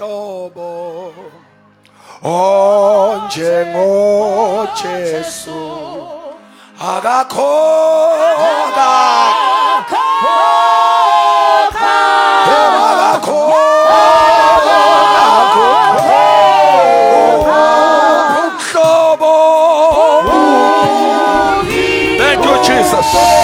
umhlobo onjengo Jesu akakhona Thank you, Jesus.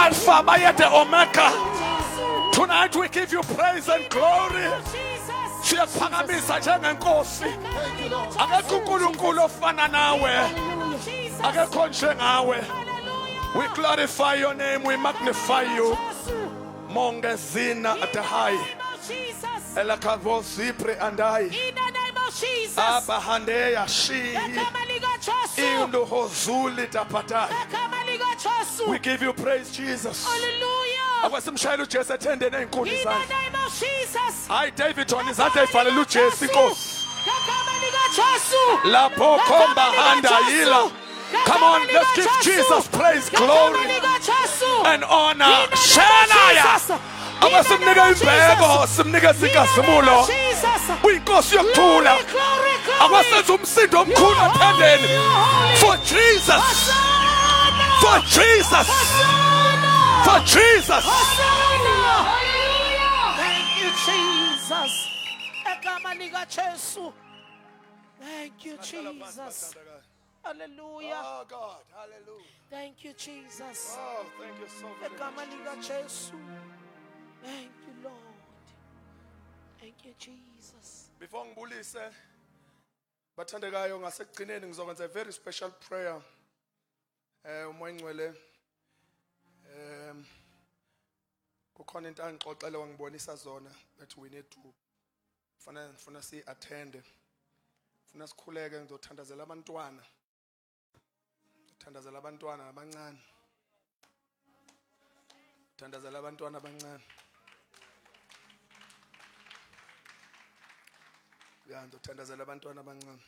Alpha, Bayete Omega. Tonight we give you praise and glory. Siyaphakamisa njengenkosi. Akekho uNkulunkulu ofana nawe. Akekho njengawe. We glorify your name, we magnify you. Mongezina at the high. Elakavo zipre andai. In the name of Jesus. Abahandeya shi. Egama likaJesu. Indo hozuli tapatai. Egama likaJesu. We give you praise, Jesus. Hallelujah. Abasimshayela uJesu ethende neenkuni In the zakhe. name of Jesus. Hayi David on izandla ezifanele uJesu inkosi. Egama likaJesu. Lapho khomba handa yila. Come on, let's give Jesus praise, glory, and honor. Shalaya. Abasimnika imbeko, simnika sikasimulo. Uyinkosi yokuthula. Abasenza umsindo omkhulu ethendeni. For Jesus. For Jesus. For Jesus. Thank you, Jesus. Egama likaJesu. Thank you, Jesus. Hallelujah. Oh God, hallelujah. Thank you, Jesus. Oh, thank you so very much. Egama likaJesu. Thank you, Lord. Thank you, Jesus. Before ngibulise bathandekayo ngasekugcineni ngizokwenza a very special prayer. Umoya ngcwele kukhona into angixoxele wangibonisa zona that we need to funa si attend. Funa sikhuleke ngizothandazela abantwana. Thandazela abantwana abancane. Thandazela abantwana abancane. Ya ngizothandazela abantwana abancane.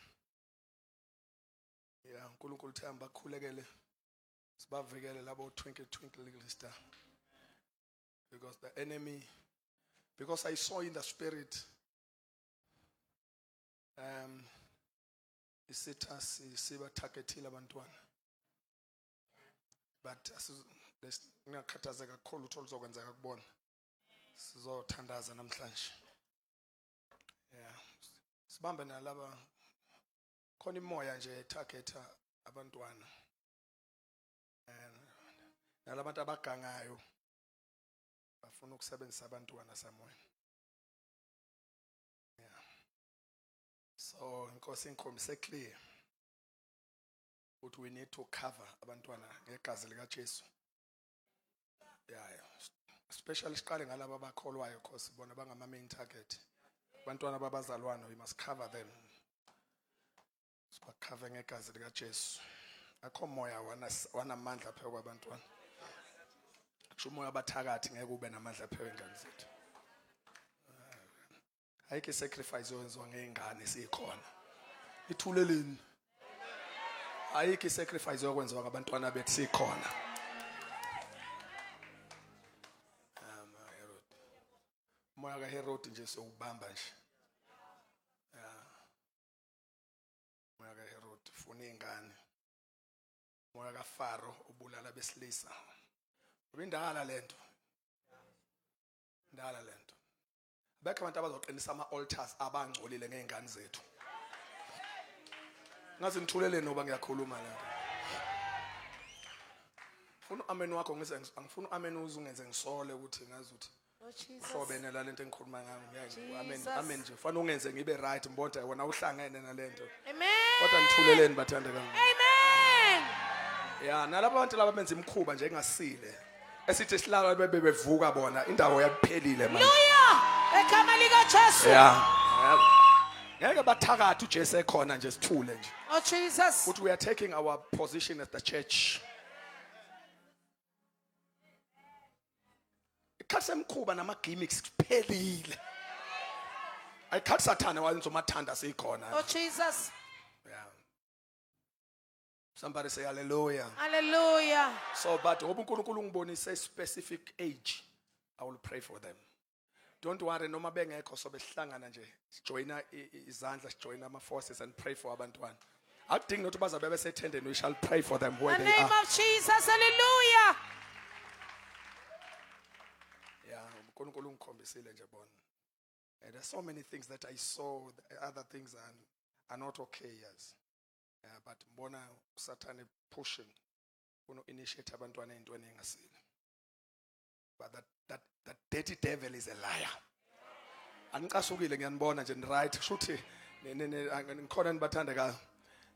Ya uNkulunkulu uthamba bakhulekele. Sibavikele labo twinkle twinkle little star. Because the enemy, because I saw in the spirit isitha siba targetile abantwana. But ngiyakhathazeka kakhulu uthola uzokwenzeka kubona. Sizothandaza namhlanje. Yeah. Sibambe nalaba khona imoya nje targeta abantwana. Nalabantu abagangayo bafuna ukusebenzisa abantwana samoya. Yeah. So inkosi ingikhombise clear. But we need to cover abantwana ngegazi likaJesu. Yeah. Especially siqale ngalabo abakholwayo because bona bangama main target. Abantwana babazalwane we must cover them. Sibakhave ngegazi likaJesu. Akho moya wanamandla phezu kwabantwana. Kusho umoya abathakathi ngeke ube namandla phezu kwengane zethu. Ayike sacrifice oyenziwa ngeingane sikhona. Ithuleleni. Ayike sacrifice okwenziwa ngabantwana bethu sikhona. Moya kaHerod nje sokubamba nje. Moya kaHerod ufuna ingane. Moya kaFaro ubulala besilisa. Ubindala lento. Ndala lento. Bekho abantu abazoqinisa ama-altars abangcolile ngeingane zethu. Ngazi ngithulele noba ngiyakhuluma la. Ufuna amen wakho angifuna amen uzungenze ngisole ukuthi ngazi ukuthi uhlobene la lento engikhuluma ngayo. Amen amen nje. Ufana ungenze ngibe right mbonda wona uhlangene nalento. Amen. Kodwa ngithuleleni bathandeka. Amen. Ya nalabo bantu laba benza imkhuba nje engasile. Esithi silala bebevuka bona indawo yaphelile manje. Hallelujah. Egama likaJesu. Yeah. Ngeke bathakatha uJesu ekhona nje sithule nje. Oh Jesus. But we are taking our position as the church. Ikhatha emkhuba nama gimmicks kuphelile. Ayikhathi sathana wayenza umathanda sikhona. Oh Jesus. Yeah. Somebody say hallelujah. Hallelujah. So but ngoba uNkulunkulu ungibonise specific age, I will pray for them. Don't worry noma bengekho so behlangana nje joina izandla join ama forces and pray for abantwana. Akudingi nokuthi bazabe besethendeni, we shall pray for them where In the they name are. of Jesus. Hallelujah. Yeah, uNkulunkulu ungikhombisile nje bona. And there's so many things that I saw, the other things are not okay, yes. Yeah, but mbona Satan pushing uno initiate abantwana entweni engasile. But that dirty devil is a liar. Angicasukile ngiyanibona nje right kushuthi ngikhona nibathandekayo.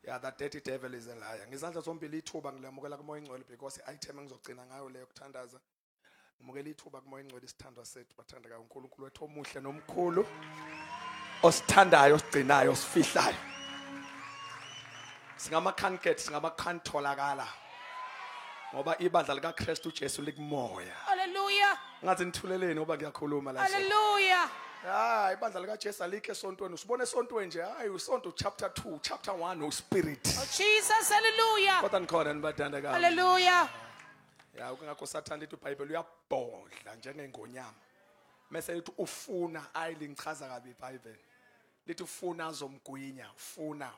Yeah, that dirty devil is a liar. Ngizandla zombili ithuba ngilamukela kumoya ingcwele because item engizogcina ngayo leyo kuthandaza. Ngimukela ithuba kumoya engcwele isithandwa sethu bathandekayo uNkulunkulu wethu omuhle nomkhulu osithandayo osigcinayo osifihlayo. Singama-candidates singama-cantolakala ngoba ibandla likaKristu uJesu likumoya. Hallelujah. Ngathi nithuleleni ngoba ngiyakhuluma la. Hallelujah. Ibandla likaJesu alikho esontweni. Usibone esontweni nje usonto chapter 2 chapter 1 spirit. Oh Jesus, hallelujah. Kodwa nikhona nibathandekayo. Hallelujah. Ukungakho sathanda ithi iBhayibheli uyabhodla njengengonyama. Mase lithi ufuna ayilichaza kabi iBhayibheli. Lithi ufuna azomgwinya, funa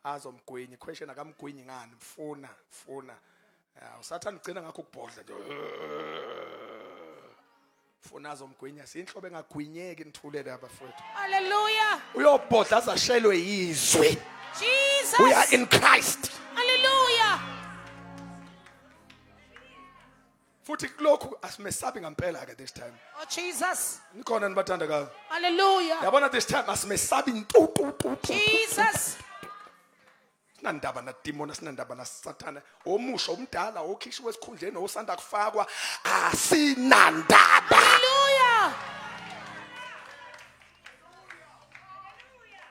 azomgwinya. Question akamgwinyi ngani? Funa. Usathanda ugcina ngakho ukubhodla nje. Funa azomgwinya sinhlobo engagwinyeki nithulele abafowethu. Hallelujah. Uyobhodla azashelwe yizwi. Jesus. We are in Christ. Hallelujah. Futhi lokhu asimesabi ngempela ke this time. Oh Jesus. Nikhona nibathandekayo. Hallelujah. Yabona this time asimesabi ntu. Jesus. Sinandaba na demon sinandaba na Satan. Omusha umdala okhishwe wesikhundleni osanda kufakwa asinandaba. Hallelujah.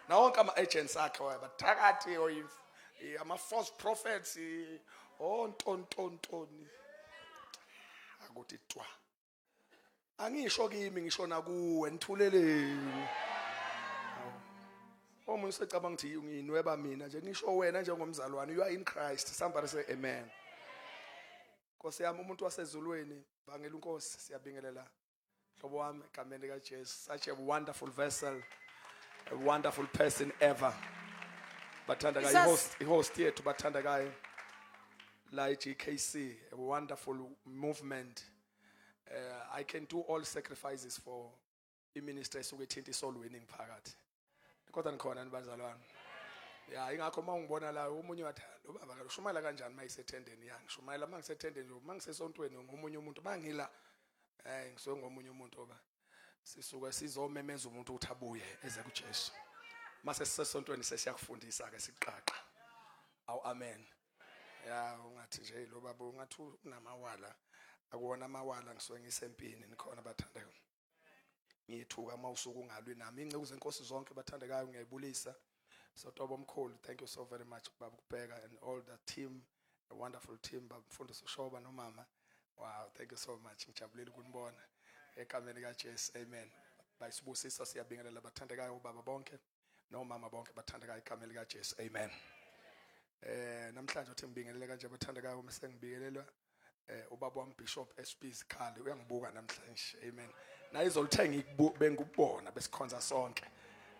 Na wonke ama agents akhe wabathakathi ama false prophets ntontoni. Akuthi twa. Angisho kimi ngisho na kuwe nithuleleni. Omunye usecabanga ukuthi nginweba mina nje ngisho wena njengomzalwane you are in Christ. Somebody say amen. Nkosi yami umuntu wasezulweni bangela uNkosi siyabingelela. Hlobo wami egameni likaJesu, such a wonderful vessel, a wonderful person ever. Bathandekayo host yethu bathandekayo la GKC, a wonderful movement. I can do all sacrifices for iministry esukethinta isolweni ngiphakathi. Kodwa nikhona nibazalwane. Ingakho mawungibona la umunye wathanda ubaba ke ushumayela kanjani mayisethendeni yangi. Shumayela mangisethendeni nje mangisesontweni ngomunye umuntu mangila ngisuke ngomunye umuntu oba sisuka sizomemeza umuntu ukuthi abuye eze kuJesu. Mase sisesontweni sesiyakufundisa ke siqaqa. Awu amen. Ungathi nje lo baba ungathi unamawala akuwona amawala ngisuke ngisempini nikhona bathandekayo. Ngithuka mawusuku ungalwi nami ingceku zenkosi zonke bathandekayo ngiyayibulisa. Sotoba omkhulu, thank you so very much baba Kubheka and all the team, a wonderful team baba Mfundiso Shoba nomama. Wow, thank you so much. Ngijabulile ukunibona egameni kaJesu. Amen. Bayisibusisa siyabingelela bathandekayo baba bonke nomama bonke bathandekayo egameni kaJesu. Amen. Namhlanje uthi ngibingelele kanje bathandekayo uma sengibingelelwa ubaba wami Bishop SB Zikhali uyangibuka namhlanje. Amen. Na izolithenga bengikubona besikhonza sonke.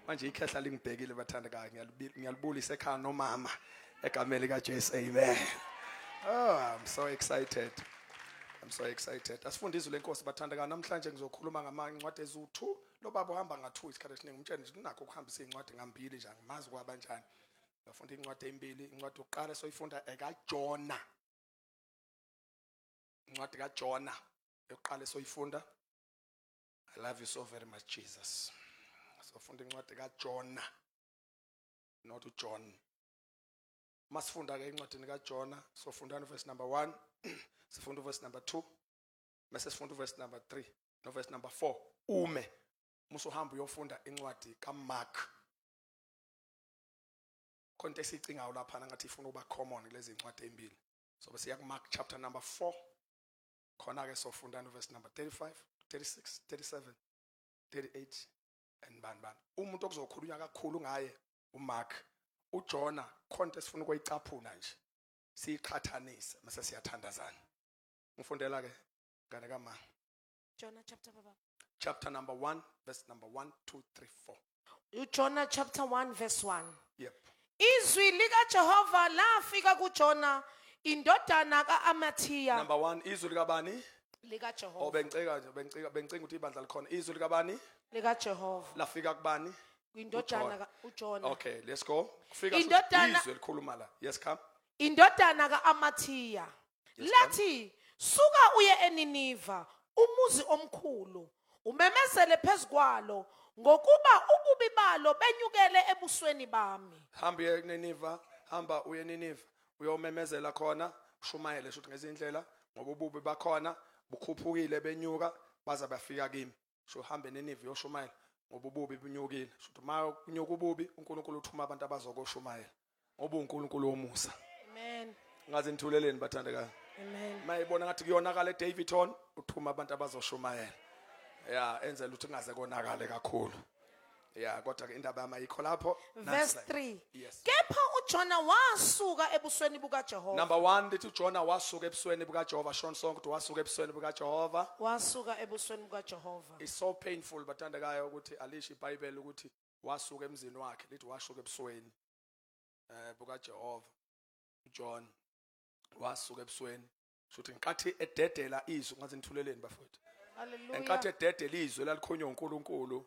Manje ikhehla lingibhekile bathandekayo ngiyalibulisa ekhaya nomama egameni kaJesu. Amen. Oh, I'm so excited. Asifundizwe lenkosi bathandekayo namhlanje ngizokhuluma ngamancwadi ezu2. Lo baba uhamba nga2 isikhathi esiningi umtshela nje unakho ukuhambisa incwadi ngambili nje angimazi kwabanjani. Ngafunda incwadi embili, incwadi yokuqala soyifunda ekaJona. Incwadi kaJona yokuqala soyifunda. I love you so very much Jesus. Sofunda incwadi kaJona not uJohn. Masifunda ke incwadi kaJona sofunda verse number 1, sifunda verse number 2, bese sifunda verse number 3 no verse number 4. Ume musuhamba uyofunda incwadi kaMark. Konke esicingayo lapha ngathi ifuna ukuba common kulezi incwadi embili. So bese yak Mark chapter number 4. Khona ke sofunda verse number 35, 36, 37, 38 and ban. Umuntu okuzokhulunywa kakhulu ngaye uMark. uJona konke sifuna ukuyicaphuna nje. Siyiqhathanise mase siyathandazana. Ngifundela ke ngane kaMark. Jonah chapter baba. Chapter number 1 verse number 1, 2, 3, 4. Jonah chapter 1 verse 1. Yep. Izwi likaJehova lafika kuJona indodana kaAmathiya. Number 1 izwi likabani? LikaJehova. Bengicela ukuthi ibandla likhona. Izwi likabani? LikaJehova. Lafika kubani? Indodana kaJona. Okay, let's go. Kufika izwi elikhuluma la. Yes, come. Indodana kaAmathiya. Lathi suka uye eNiniva, umuzi omkhulu, umemezele phezukwalo ngokuba ububi balo benyukele ebusweni bami. Hamba uye eNiniva, hamba uye eNiniva. Uyomemezela khona, ushumayele shothi ngezindlela ngoba ububi bakhona bukhuphukile benyuka baza bafika kimi sho hambe neNineve yoshumayela ngoba ububi bunyukile sho uma kunyuka ububi uNkulunkulu uthuma abantu abazokoshumayela ngoba uNkulunkulu womusa. Amen. Ngaze nithuleleni bathandekayo. Amen. Mayibona ngathi kuyonakala eDavidton uthuma abantu abazoshumayela. Yeah, enzela ukuthi kungaze konakale kakhulu. Yeah, kodwa ke indaba yami ayikho lapho. Verse 3. Yes. Kepha uJona wasuka ebusweni bukaJehova. Number 1 lithi uJona wasuka ebusweni bukaJehova. Shon sonke ukuthi wasuka ebusweni bukaJehova. Wasuka ebusweni bukaJehova. It's so painful bathandekayo ukuthi alisho iBhayibheli ukuthi wasuka emzini wakhe lithi wasuka ebusweni bukaJehova. John wasuka ebusweni shothi nkathi ededela izwi ngaze nithuleleni bafowethu. Hallelujah. Enkathi ededela izwi lalikhonywa uNkulunkulu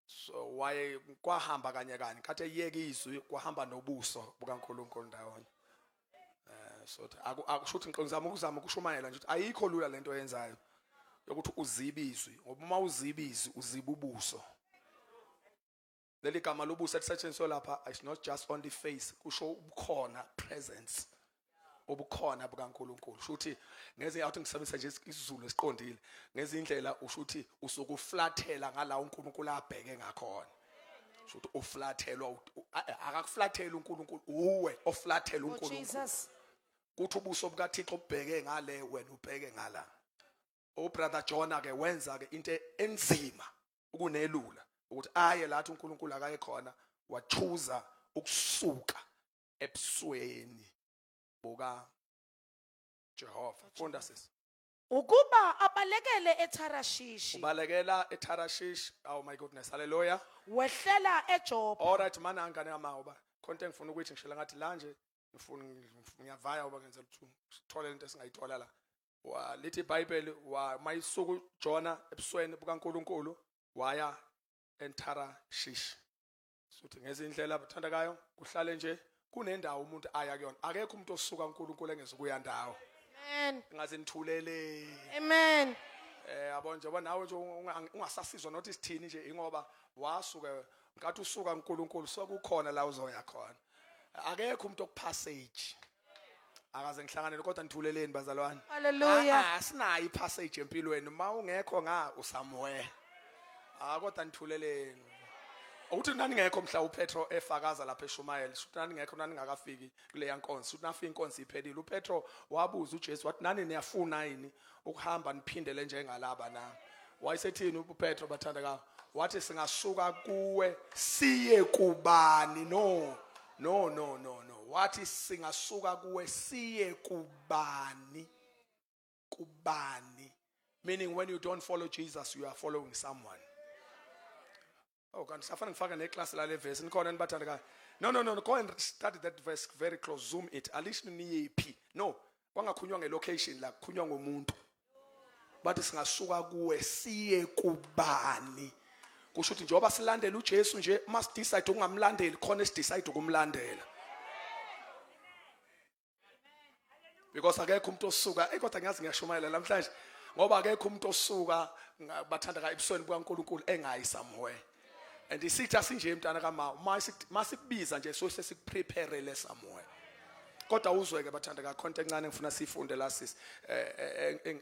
so waye kwahamba kanye kanye nkathi eyeke izwi kwahamba nobuso bukaNkulunkulu ndawonye. So akushuthi ngizama ukushumayela nje ukuthi ayikho lula lento oyenzayo yokuthi uzibe izwi ngoba uma uzibe izwi uziba ubuso. Leli gama lobuso elisetshenziswa lapha is not just on the face kusho ubukhona presence obukhona bukaNkulunkulu shuthi ngeze awuthi ngisebenzisa nje isiZulu esiqondile ngezindlela ushuthi usukuflathela ngala uNkulunkulu abheke ngakhona shuthi uflathelwa akakuflathela uNkulunkulu uwe oflathela uNkulunkulu Jesus. kuthi ubuso bukaThixo ubheke ngale wena ubheke ngala. Brother Jonah ke wenza ke into enzima ukunelula ukuthi aye lathi uNkulunkulu akaye khona wachuza ukusuka ebusweni buka Jehova. Funda sisi. Ukuba abalekele eTarashishi. Ubalekela eTarashish. Oh my goodness. Hallelujah. Wehlela eJopha. All right mana angane amawa. Konke ngifuna ukuthi ngishela ngathi la nje ngifuna ngiyavaya uba ngenzela ukuthi sithole into esingayithola la. Lithi iBhayibheli mayisuku Jona ebusweni bukaNkulunkulu waya eTarashish. Suthi ngezindlela abathandakayo kuhlale nje kunendawo umuntu aya kuyona akekho umuntu osuka uNkulunkulu engeze kuya ndawo. Amen. Ngaze nithulele. Amen. Yabo nje nawe nje ungasasizwa nothi isithini nje ingoba wasuka ngathi usuka uNkulunkulu sokukhona la uzoya khona. Akekho umuntu okupassage. Akaze ngihlangane kodwa nithuleleni bazalwane. Hallelujah. Asinayo ipassage empilweni uma ungekho nga usamwe. Kodwa nithuleleni. Ukuthi nani ngekho mhla uPetro efakaza lapha eShumayela ukuthi nani ngekho nani ngakafiki kule yankonzo ukuthi nafika inkonzo iphelile uPetro wabuza uJesu wathi nani niyafuna yini ukuhamba niphindele njengalaba na wayesethini uPetro bathandaka wathi singasuka kuwe siye kubani no wathi singasuka kuwe siye kubani meaning when you don't follow Jesus you are following someone. Oh, kanti safana ngifaka neclass la le verse nikhona nibathandekayo. No, go and study that verse very close, zoom it. Alish niyephi. No, kwangakhunywa ngelocation la khunywa ngomuntu. Bathi singasuka kuwe siye kubani. Kusho ukuthi njengoba silandela uJesu nje must decide ukungamlandeli khona decide ukumlandela. Because akekho umuntu osuka kodwa ngiyazi ngiyashumayela namhlanje ngoba akekho umuntu osuka bathandeka ebusweni bukaNkulunkulu engayi somewhere. And isithi asinje mntana kama masikubiza nje so sesikuprepare le somewhere. Kodwa uzweke bathandeka content encane ngifuna sifunde la sis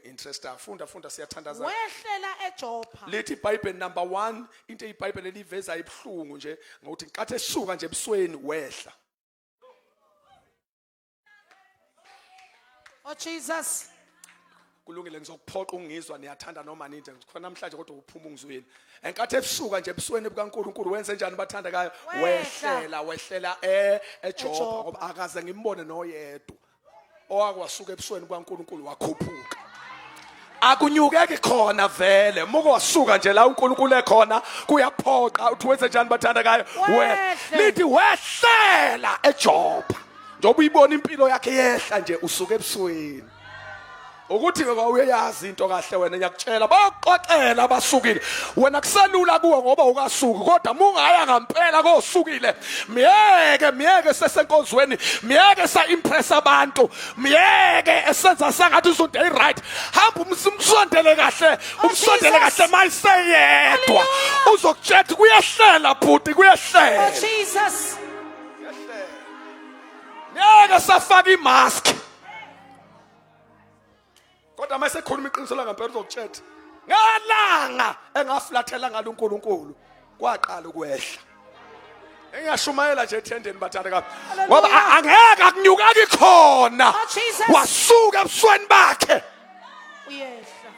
interest funda siyathandaza. Wehlela eJopha. Lithi iBhayibheli number 1 into iBhayibheli eliveza ibhlungu nje ngokuthi nkathi esuka nje ebusweni wehla. Oh Jesus. Kulungile ngizokuphoqa ungizwa niyathanda noma nini khona namhlanje kodwa uphuma ungizwile. Enkathi ebusuka nje ebusweni bukaNkulunkulu wenze njani bathandakayo wehlela eJopha ngoba akaze ngimbone noyedwa owakwasuka ebusweni bukaNkulunkulu wakhuphuka. Akunyukeki khona vele muko wasuka nje la uNkulunkulu ekhona kuyaphoqa uthi wenze njani bathandakayo lithi wehlela eJopha njengoba uyibona impilo yakhe yehla nje usuka ebusweni. Ukuthi ke uyayazi into kahle wena ngiyakutshela bayoxoxela abasukile wena kuselula kuwe ngoba ukasuka kodwa mungaya ngempela kosukile miyeke sesenkonzweni miyeke sa impress abantu miyeke esenza sangathi usunto ey right hamba umsondele kahle mayiseyedwa uzokutshela kuyehlela bhuti kuyehlela. Oh Jesus. Miyeke safaka imask. Kodwa mase ekhuluma iqiniso la ngempela uzokutshela. Ngalanga engaflathela ngalo uNkulunkulu kwaqala ukwehla. Engiyashumayela nje ethendeni bathanda kabi. Ngoba angeke akunyuka khona. Oh, Jesus. Wasuka ebusweni bakhe. Uyehla.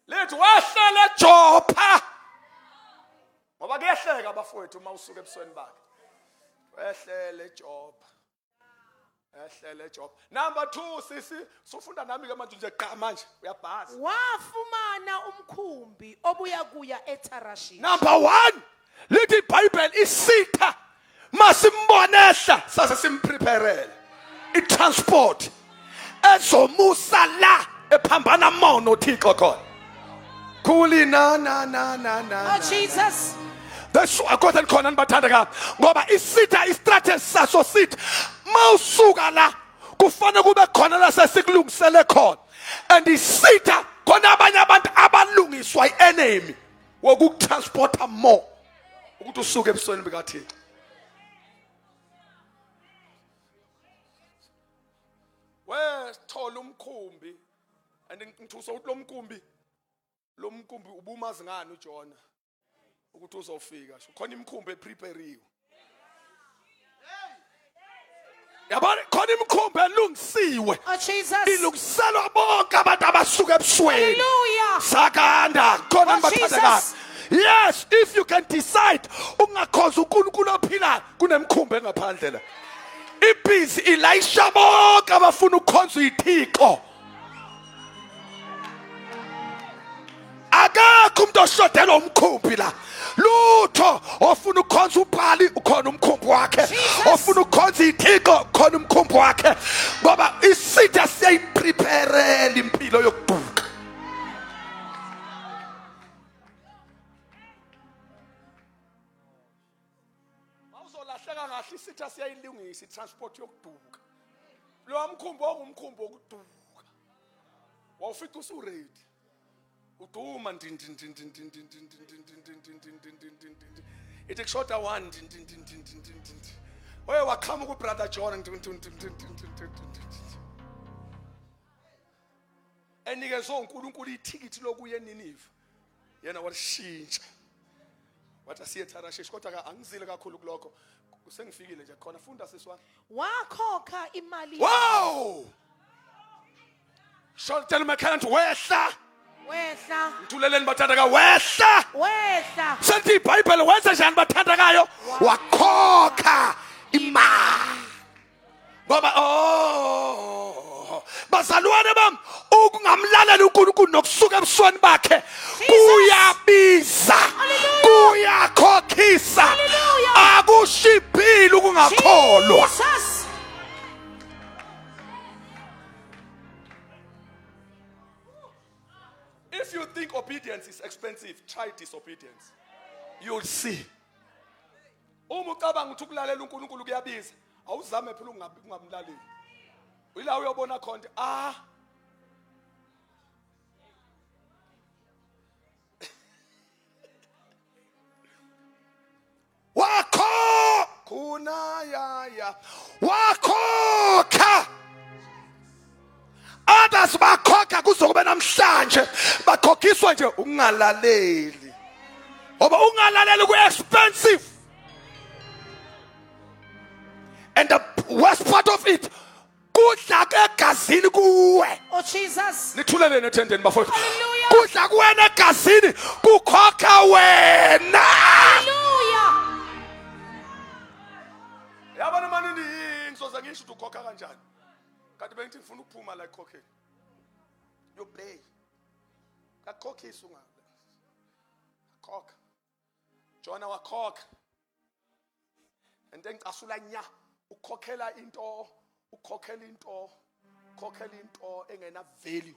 Lethu wahlala eJopha. Ngoba kuyehleka abafowethu uma usuka ebusweni bakhe. Wehlele eJopha. Ehlele eJopha. Number 2 sisi sufunda nami ke manje nje qa manje uyabhaza. Wafumana umkhumbi obuya kuya eTarashishi. Number 1 lithi iBhayibheli isitha masimbonehla sase simpreparele itransport ezomusa la ephambana mono Thixo khona. Khuli na. Oh, Jesus. That's akho khona nibathanda kabi ngoba isitha istrategy saso sithi mawusuka la kufanele kube khona la sesikulungisele khona and isitha khona abanye abantu abalungiswa ienemy wokutransporta more ukuthi usuke ebusweni bikaThixo. Wethola umkhumbi and ngithusa ukuthi lo mkhumbi ubumazi ngani uJona ukuthi uzofika khona imkhumbi eprepariwe. Yabona khona imkhumbi elungisiwe. Oh, Jesus. Ilungiselwa bonke abantu abasuka ebusweni. Hallelujah. Sakanda khona Oh, nibathandekayo. Jesus. Yes, if you can decide ungakhonza uNkulunkulu ophilayo kunemkhumbi engaphandle la. Ibhizi ilayisha bonke abafuna ukukhonza uThixo. Akakho umuntu oshodelwa umkhumbi la. Lutho ofuna ukukhonza uBhali ukhona umkhumbi wakhe. Ofuna ukukhonza iThixo khona umkhumbi wakhe. Ngoba isitha siyayiprepare impilo yokuduka. Mawuzolahleka kahle isitha siyayilungisa itransport yokuduka. Lo mkhumbi ongumkhumbi wokuduka. Wawufica usuready. Uduma ithi kushoda one oye waqhamuka ubrother John enikezwe uNkulunkulu ithikithi lokuya eNinive yena walishintsha wathi asiye eTarashishi kodwa angizile kakhulu kulokho sengifikile nje khona funda siswami Wakhokha imali. wow shall tell my client wehla Wehla. Ngithuleleni bathandaka wehla Wehla. Sethi iBhayibheli wenza njani bathandakayo wakhokha imali ngoba bazalwane bami ukungamlalela uNkulunkulu nokusuka ebusweni bakhe kuyabiza kuyakhokhisa akushibhile ukungakholwa. Jesus. If you think obedience is expensive, try disobedience. You'll see. Uma ucabanga ukuthi ukulalela uNkulunkulu kuyabiza, awuzame phela ungamlaleli. Uyila uyobona khona wakho khuna ya wakhokha others bakhokha kuzokuba namhlanje bakhokhiswa nje ungalaleli ngoba ungalaleli ku expensive and the worst part of it kudla egazini kuwe. Oh, Jesus. Nithuleleni ethendeni bafowethu Hallelujah. kudla kuwena egazini kukhokha wena. Hallelujah. Yabona manje ngizoza ngisho ukuthi ukhokha kanjani kanti bengithi ngifuna ukuphuma la ekhokheni you pay akhokhisa ungabe khokha Jona wakhokha and then ngicasula nya ukhokhela into engena value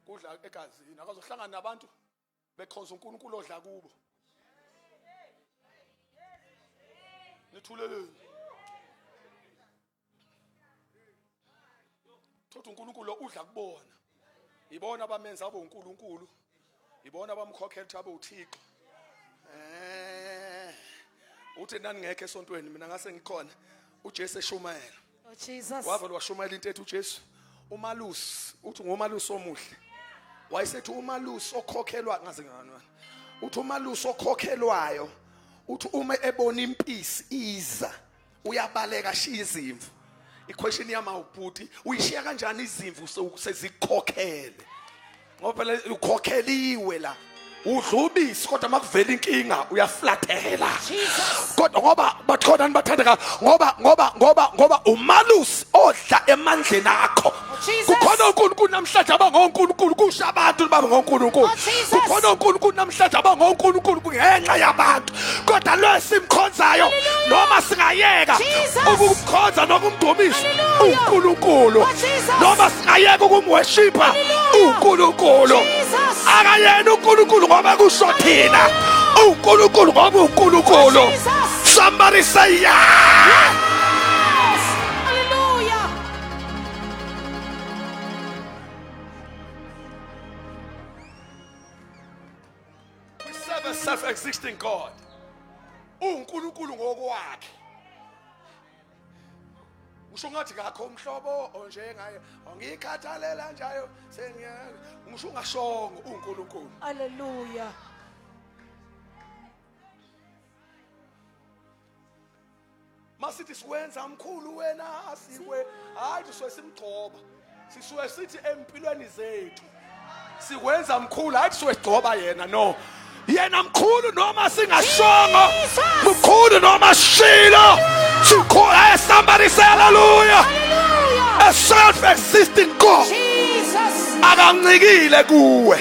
kudla egazini akazohlangana nabantu bekhonza uNkulunkulu odla kubo. Nithuleleni thothi uNkulunkulu udla kubona ibona abamenza abe uNkulunkulu ibona abamkhokhela abe uThixo uthi nangingekho esontweni mina ngase ngikhona uJesu eshumayela Oh Jesus. wava washumayela into ethi uJesu umalusi uthi ngomalusi omuhle wayesethi umalusi okhokhelwa ngaze ngani uthi umalusi okhokhelwayo uthi uma ebona impisi iza uyabaleka shiya izimvu iquestion yami awubhuti uyishiya kanjani izimvu sezikhokhele ngoba phela ukhokheliwe la udlubisi kodwa makuvela inkinga uyaflathela kodwa ngoba bathonani bathandeka ngoba umalusi odla emandleni akho kukhona uNkulunkulu namhlanje abangoNkulunkulu kusha abantu baba ngoNkulunkulu kukhona uNkulunkulu namhlanje abangoNkulunkulu ngenxa yabantu kodwa lo simkhonzayo noma singayeka ukumkhonza nokumdumisa uNkulunkulu noma singayeka ukumworshipa uNkulunkulu akayena uNkulunkulu ngoba kusho thina uNkulunkulu ngoba uNkulunkulu somebody say yeah. Hallelujah. We serve a self-existing God uNkulunkulu ngokwakhe usho ngathi ngakho umhlobo onjengaye ngikhathalela njayo ngisho ungashongo uNkulunkulu Hallelujah. masithi siwenza mkhulu wena asiwe hayi sisuke simgcoba sisuke sithi empilweni zethu sikwenza mkhulu hayi sisuke sigcoba yena no yena mkhulu noma singashongo mkhulu noma shilo sikhona somebody say hallelujah. Hallelujah. A self-existing God Jesus. akancikile kuwe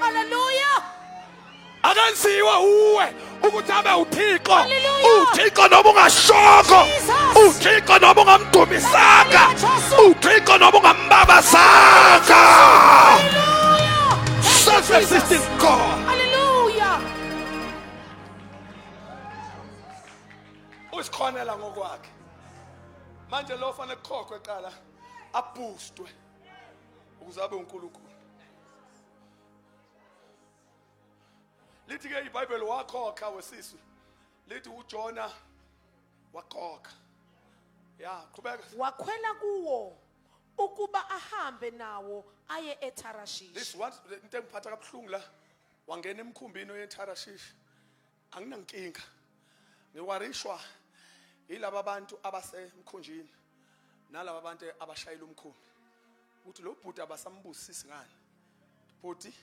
Hallelujah. akenziwe uwe ukuthi abe uThixo Hallelujah. uThixo noma ungashongo Jesus. uThixo noma ungamdumisanga Hallelujah. uThixo noma ungambabazanga Hallelujah. self-existing God Hallelujah. usikhonela ngokwakhe manje lo fanele kukhokwe eqala aboostwe ukuze abe uNkulunkulu lithi ke iBhayibheli wakhokha wesisu lithi uJona wakhokha ya qhubeka Wakhwela kuwo ukuba ahambe nawo aye eTarashish. this one into engiphatha kabuhlungu la wangena emkhumbini oyeTarashish anginankinga ngiwarishwa yilabo abantu abasemkhunjini nalabo abantu abashayela umkhumbi uthi lo bhuti abasambusisi ngani bhuti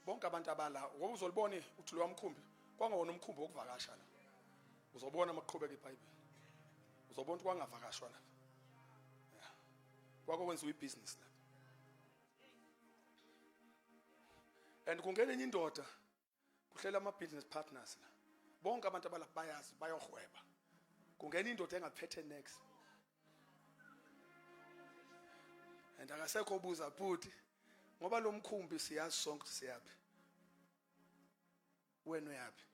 bonke abantu abala ngoba uzolibone uthi lo wamkhumbi kwangona umkhumbi wokuvakasha la uzobona maqhubeka iBhayibheli uzobona ukuthi kwangavakashwa la kwako kwenziwa ibusiness la and kungena enye indoda kuhlela ama business partners la bonke abantu abalapha bayazi bayohweba kungena indoda engaphethe next and akasekho obuza bhuti ngoba lo mkhumbi siyazi sonke siyaphi wena uyaphi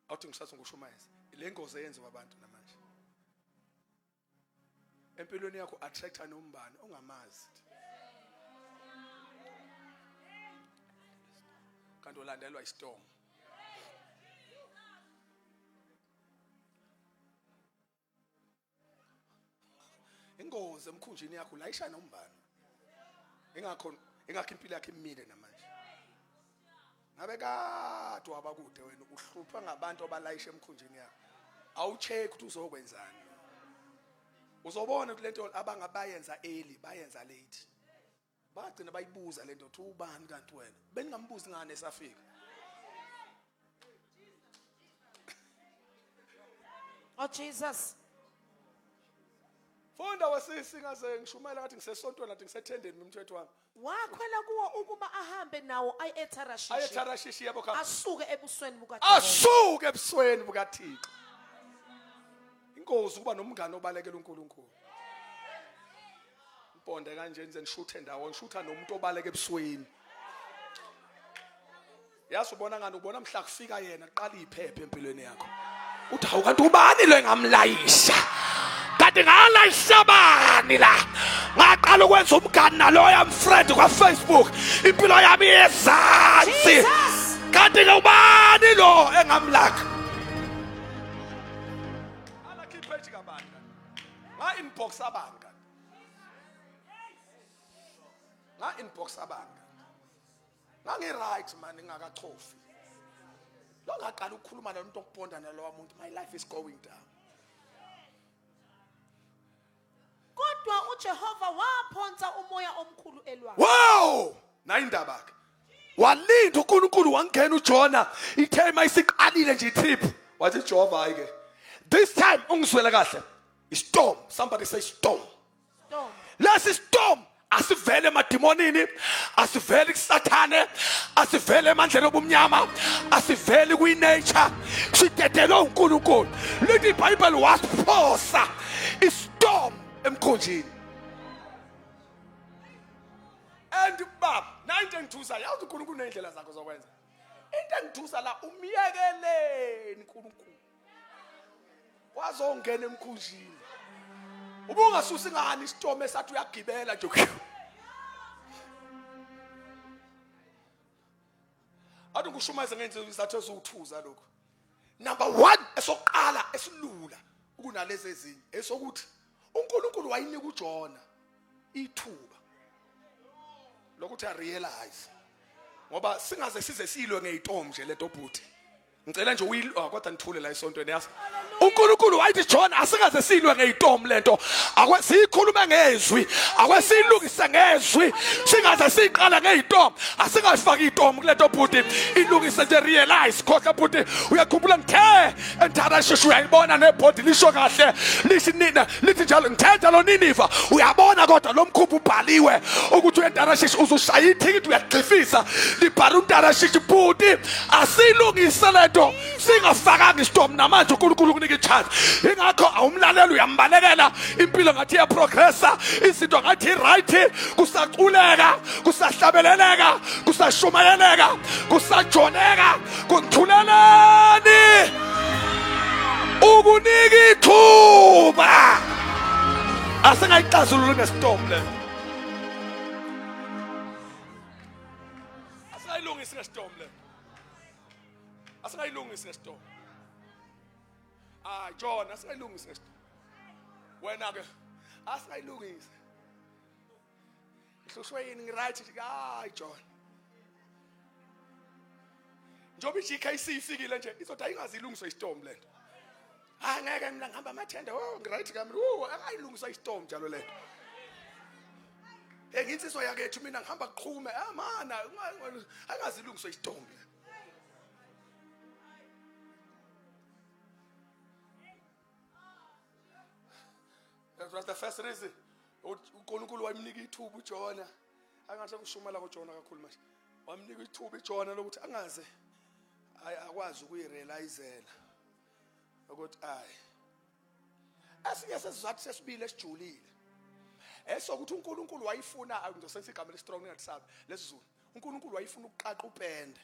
awuthi ngisathi ngushumayeza le ngozi eyenziwa abantu namanje empilweni yakho attracta nombani ongamazi kanti ulandelwa istorm ingozi emkhunjini yakho la ishaya nombani ingakho impilo yakhe imile namanje ngabe kade wabakude wena uhlupha ngabantu abalayisha emkhunjini yakho awucheck ukuthi uzokwenzani uzobona ukuthi lento abangabayenza early bayenza late bagcina bayibuza lento uthi ubani kanti wena beningambuzi ngane esafika Oh Jesus. Funda wasisi ngaze ngishumela ngathi ngisesontweni ngathi ngisethendeni nomthetho wami Wakhwela kuwo ukuba ahambe nawo aye eTarashish. ayeTarashish yabo kha Asuke ebusweni bukaJehova. asuke ebusweni bukaThixo inkosi kuba nomngane obalekela uNkulunkulu imponde kanje nje nishuthe ndawo ngishutha nomuntu obaleka ebusweni yazi ubona ngani ubona mhla kufika yena qala iphephe empilweni yakho uthi hawu kanti ubani lo engamlayisha kanti ngalayisha bani la ngaqala ukwenza umngani naloya mfriend kwaFacebook impilo yami ezansi Jesus. kanti ke ubani lo engamlaka ala khiphethi kabanga nga inbox abanga nga inbox abanga ngangi right man ngakachofi lo ngaqala ukukhuluma nomuntu okubonda nalowa muntu my life is going down Kodwa uJehova waphonsa umoya omkhulu elwandle. wow nayindaba ke walinda uNkulunkulu wangena uJona ithe mayisiqalile nje itrip wathi Jehova ayike this time ungizwele kahle istorm somebody say storm Storm. lesi storm asivele emadimonini asivele kusathane asivele emandleni obumnyama asivele kwi-nature sidedele uNkulunkulu lithi iBhayibheli wasiphosa istorm emkhonjini and baba nayinto engithusa yazi uNkulunkulu nendlela zakho zokwenza into engithusa la umyekeleni uNkulunkulu wazongena emkhunjini ubungasusi ngani istorm esathi uyagibela nje adu kushumayeza ngenze isathu ezuthuza lokho number 1 esoqala esilula ukunalezi ezinye esokuthi uNkulunkulu wayinika uJona ithuba lokuthi arealize ngoba singaze size silwe ngeitombi nje lento bhuti ngicela nje kodwa nithule la esontweni yazi uNkulunkulu wayithi Jona asikaze silwe ngeitombi lento akwesikhuluma ngezwi akwesilungise ngezwi singaze siqala ngeitombi asingafaki itombi kulento bhuti ilungise nje realize kodwa bhuti uyakhumbula ngithe entarashisho uyayibona nebhodi lisho kahle lithi nina lithi njalo ngithetha lo Niniva uyabona kodwa lo mkhumbi ubhaliwe ukuthi uyentarashisho uzushaya ithikithi uyagxifisa libhala untarashisho bhuti asilungise lento singafakanga istorm namanje uNkulunkulu kunika ichance ingakho awumlaleli uyambalekela impilo ngathi iya progressa izinto ngathi right kusaculeka kusahlabeleleka kusashumayeleka kusajoneka kunthulelani ukunika ithuba asingayixazulula ngestorm le asingayilungisa ngestorm le asingayilungisa ngestorm John asingayilungisa ngestorm wena ke asingayilungisa hlushwe yini ngiright John njobe iGKC ifikile nje izothi ayingazilungisa istorm lento angeke mina ngihamba amathenda ngiright kami akayilungisa istorm njalo lento enginsizwa yakethu mina ngihamba kuqhume mana angazilungisa istorm that was the first reason uNkulunkulu wamnika ithuba uJona angathi kushumela kuJona kakhulu manje wamnika ithuba iJona lokuthi angaze akwazi ukuyirealizela ukuthi asinge sesizathi sesibili esijulile esokuthi uNkulunkulu wayifuna ngizosenza igama lestrong ngingathisabi lesizulu uNkulunkulu wayifuna ukuqaqa upende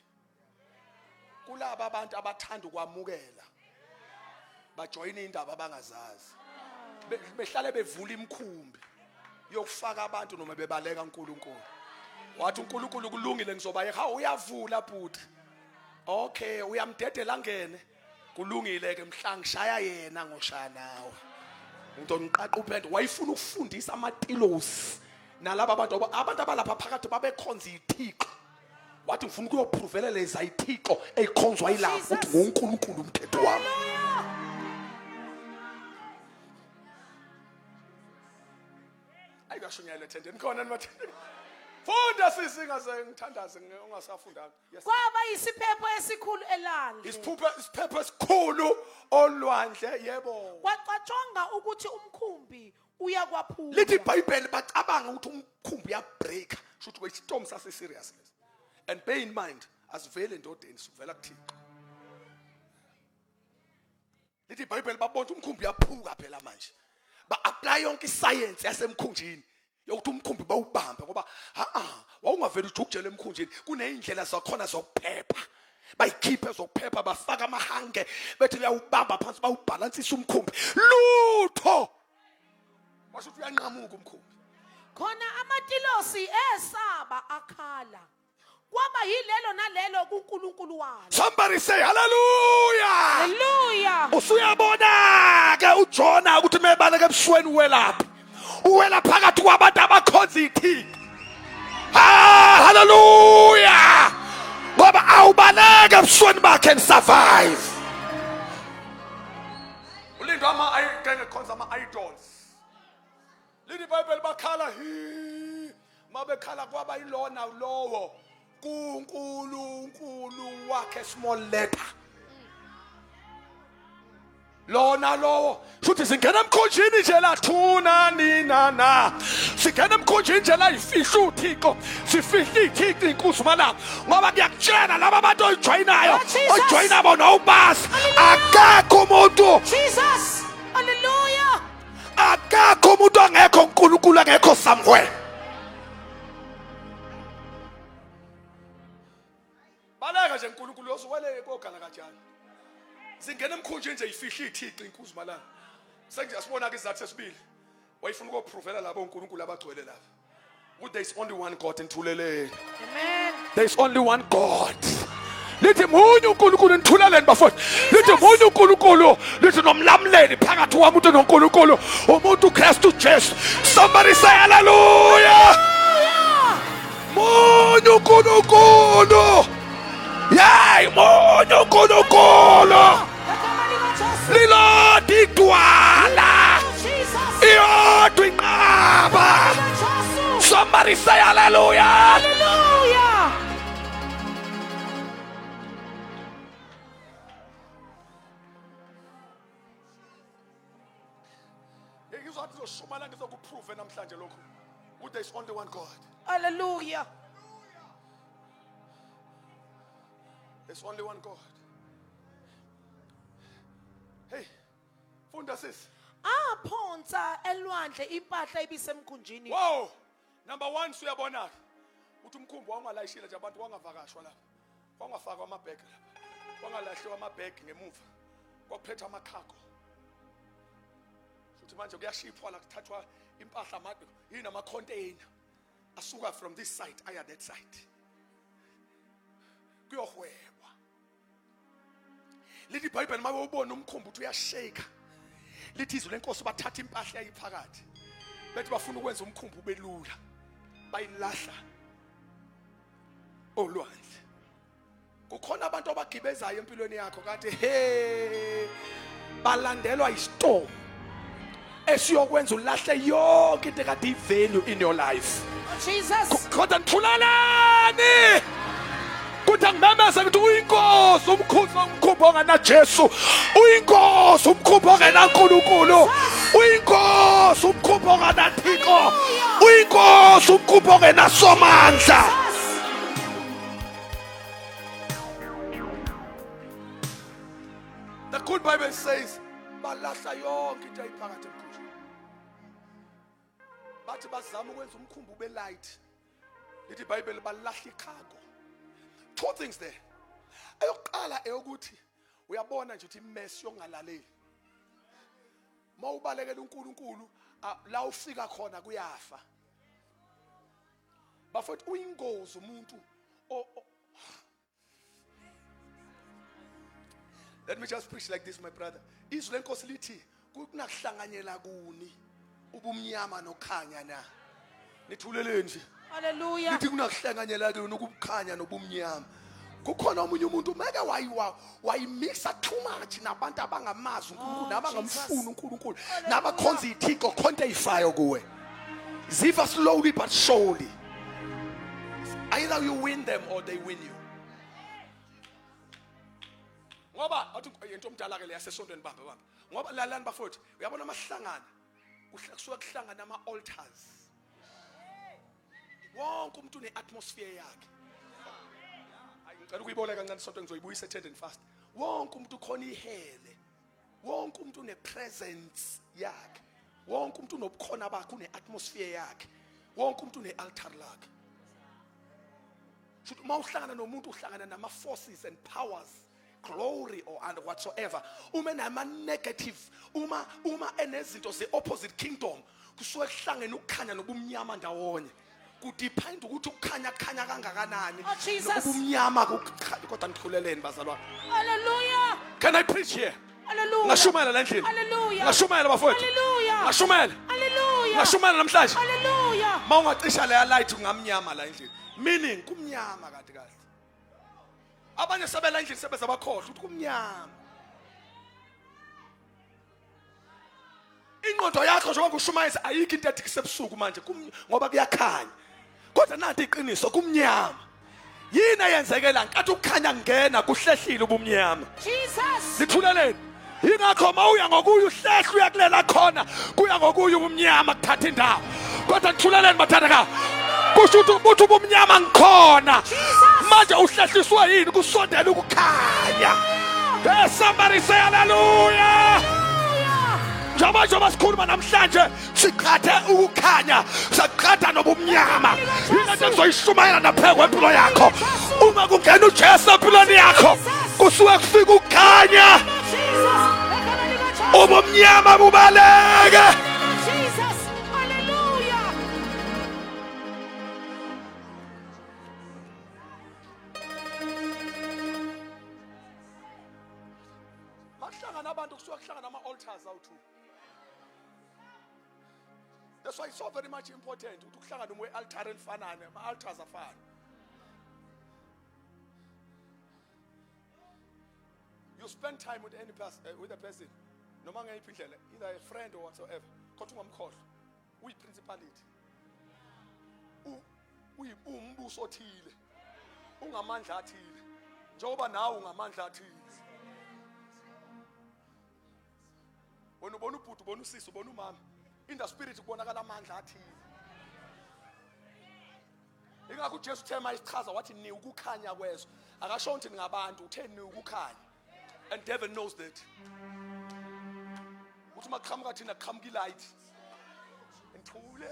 kulabo abantu abathanda ukwamukela bajoin indaba abangazazi behlale bevula imkhumbi yokufaka abantu noma bebaleka uNkulunkulu wathi uNkulunkulu kulungile ngizobayeka uyavula bhuti okay uyamdedela ngene kulungile ke mhla ngishaya yena ngoshaya nawe umuntu onqaqa upende wayifuna ukufundisa amatilosi nalabo abantu abalapha phakathi babekhonza iThixo wathi ngifuna ukuyopruvela leza iThixo ezikhonzwa yilapho ukuthi ngoNkulunkulu umthetho wami ayikashunyayela ethendeni khona nimathendeni funda sisingaze ngithandaze ungasafundanga Kwaba yisiphepho esikhulu elwandle. isiphepho esikhulu olwandle yebo Kwacajonga ukuthi umkhumbi uyakwaphula. lithi iBhayibheli bacabanga ukuthi umkhumbi uyabreaka shothi westorm sase seriousness and bear in mind asivele endodeni sivela kuThixo lithi iBhayibheli babona umkhumbi uyaphuka phela manje ba-apply yonke iscience yasemkhunjini yokuthi umkhumbi bawubambe ngoba wawungavela ujukujele emkhunjini kuneyindlela zakhona zokuphepha bayikhiphe zokuphepha bafaka amahange bethi uyawubamba phansi bawubalansisa umkhumbi lutho washo ukuthi uyanqamuka umkhumbi khona amatilosi esaba akhala kwaba yilelo nalelo kuNkulunkulu walo. Somebody say hallelujah. Hallelujah. Usuyabona ke uJona ukuthi mebaleke ebusweni welaphi. Uwela phakathi kwabantu abakhonza iThixo. Hallelujah. Ngoba awubaleke ebusweni bakhe and survive. Ulindo khonza ama-idols. Lithi iBhayibheli bakhala mabekhala kwaba yilona lowo kuNkulunkulu wakhe small letter. Lona lowo futhi singena emkhunjini nje la thuna nina na singena emkhunjini nje la ifihla uThixo sifihla iThixo inkosi malanga ngoba ngiyakutshela laba abantu oyijoyinayo oyijoyina bona ubasi akakho umuntu Jesus. Hallelujah. akakho umuntu angekho uNkulunkulu angekho somewhere. Baleka nje uNkulunkulu yosuwele kokhala kanjani. Singena emkhunjini nje ifihla iThixo inkosi malanga. Sengiyasibona ke izathu sesibili. Wayifuna ukuprovela labo uNkulunkulu abagcwele lapha. Ukuthi there is only one God enthuleleni. Amen. There is only one God. Lithi munye uNkulunkulu enthuleleni bafowethu. Lithi munye uNkulunkulu, lithi nomlamleli phakathi kwamuntu noNkulunkulu, umuntu uKristu Jesu. Somebody say hallelujah. Munye uNkulunkulu. Yay, munye uNkulunkulu. Lilodi dwala. Iyodwa inqaba. Somebody say hallelujah. Hallelujah. Ngizothi zoshumana ngizokuprove namhlanje lokho. Ukuthi there is only one God. Hallelujah. There's only one God. Hey, funda sis. Aphonsa elwandle impahla ibisemkhunjini. Wow. Number 1 suyabona. Uthi umkhumbi wangalayishile nje abantu wangavakashwa lapha. Wangafaka amabhegi lapha. Wangalahliwa amabhegi ngemuva. Kwaphetha amakhago. Futhi manje kuyashiphwa la kuthathwa impahla amade yini ama container. Asuka from this side aya that side. Kuyohwebwa. Lithi iBhayibheli mabe ubona umkhumbi uthi uyashake. Lithi izwi lenkosi bathatha impahla yayiphakathi. Bethi bafuna ukwenza umkhumbi ube lula. Bayilahla olwandle. Kukhona abantu abagibezayo empilweni yakho kanti balandelwa istorm esiyokwenza ulahle yonke into ekade ivalue in your life. Jesus. Kodwa nithulalani. Kuthi angimemeze ukuthi uyinkosi umkhumbi ongena Jesu. Uyinkosi umkhumbi ongena uNkulunkulu. Uyinkosi umkhumbi ongena Thixo. Uyinkosi umkhumbi ongena Somandla. The good Bible says balahla yonke into ayiphakathi emkhunjini. Bathi bazama ukwenza umkhumbi ube light. Lithi iBhayibheli balahla ikhago. 2 things there. Eyokuqala eyokuthi uyabona nje ukuthi imess yongalaleli. Mawubalekela uNkulunkulu la ufika khona kuyafa. Bafowethu uyingozi umuntu Let me just preach like this, my brother. Izwi lenkosi lithi kunakuhlanganyela kuni ubumnyama nokhanya na. Nithuleleni nje. Hallelujah. Lithi kunakuhlanganyela kuni ukukhanya nobumnyama. Kukhona omunye umuntu meke wayimixa too much nabantu abangamazi uNkulunkulu nabangamfuni uNkulunkulu nabakhonza iThixo khonto eyifayo kuwe. Ziva slowly but surely. Either you win them or they win you. Ngoba athi into omdala ke le yasesontweni bamba. Ngoba lalani bafowethu uyabona amahlangana kusuka kuhlangana ama altars. Wonke umuntu une atmosphere yakhe. Ngicela ukuyibona kancane isonto ngizoyibuyisa attend and fast. Wonke umuntu khona ihele. Wonke umuntu une presence yakhe. Wonke umuntu unobukhona bakhe une atmosphere yakhe. Wonke umuntu une altar lakhe. Should uma uhlangana nomuntu uhlangana nama forces and powers glory or and whatsoever, nama negative, enezinto ze opposite kingdom, kusuke kuhlangene ukukhanya nobumnyama ndawonye. Kudepend ukuthi ukukhanya kangakanani nobumnyama kodwa ngikhuleleni bazalwane. Hallelujah. Can I preach here? Hallelujah. Ngashumayela la ndlini. Hallelujah. Ngashumayela bafowethu. Hallelujah. Ngashumayela. Hallelujah. Ngashumayela namhlanje. Hallelujah. Mawungacisha leya light ngamnyama la endlini. Meaning kumnyama kahle kahle. Abanye sebela endlini sebeza bakhohlwa ukuthi kumnyama. Ingqondo yakho njengoba ushumayeza ayikho into ethi kusebusuku manje ngoba kuyakhanya. Kodwa nathi iqiniso kumnyama. Yini ayenzekela nkathi ukukhanya ngena kuhlehlile ubumnyama. Jesus. Sithuleleni. Yingakho mawuya ngokuya uhlehla uyakulela khona kuya ngokuya ubumnyama kuthatha indawo. Kodwa ngithuleleni bathandeka. Kusho ukuthi ubumnyama ngikhona. Manje uhlehliswa yini kusondela ukukhanya. Somebody say hallelujah. Njengoba sikhuluma namhlanje siqhathe ukukhanya siqhatha nobumnyama. Into engizoyishumayela naphezulu kwempilo yakho. Uma kungena uJesu empilweni yakho kusuke kufika ukukhanya. Ubumnyama bubaleke. Jesus. Hallelujah. Mahlangana abantu kusuke kuhlangana ama-altars awuthu. That's why it's so very much important ukuthi kuhlangane altar elifanane, ama-altars afana. You spend time with any person, with a person, noma ngayiphi indlela, either a friend or whatsoever, kodwa ungamkhohlwa, uyi-principality, umbuso othile, ungamandla athile, njengoba nawe ungamandla athile. Wena ubona ubhuti, ubona usisi, ubona umama, in the spirit kubonakala amandla athile. Ingakho uJesu thema isichaza wathi ni ukukhanya kwezo. Akasho ukuthi ngabantu uthe ni ukukhanya. And devil knows that. Uthi maqhamuka thina qhamuka ilight. Ngithule.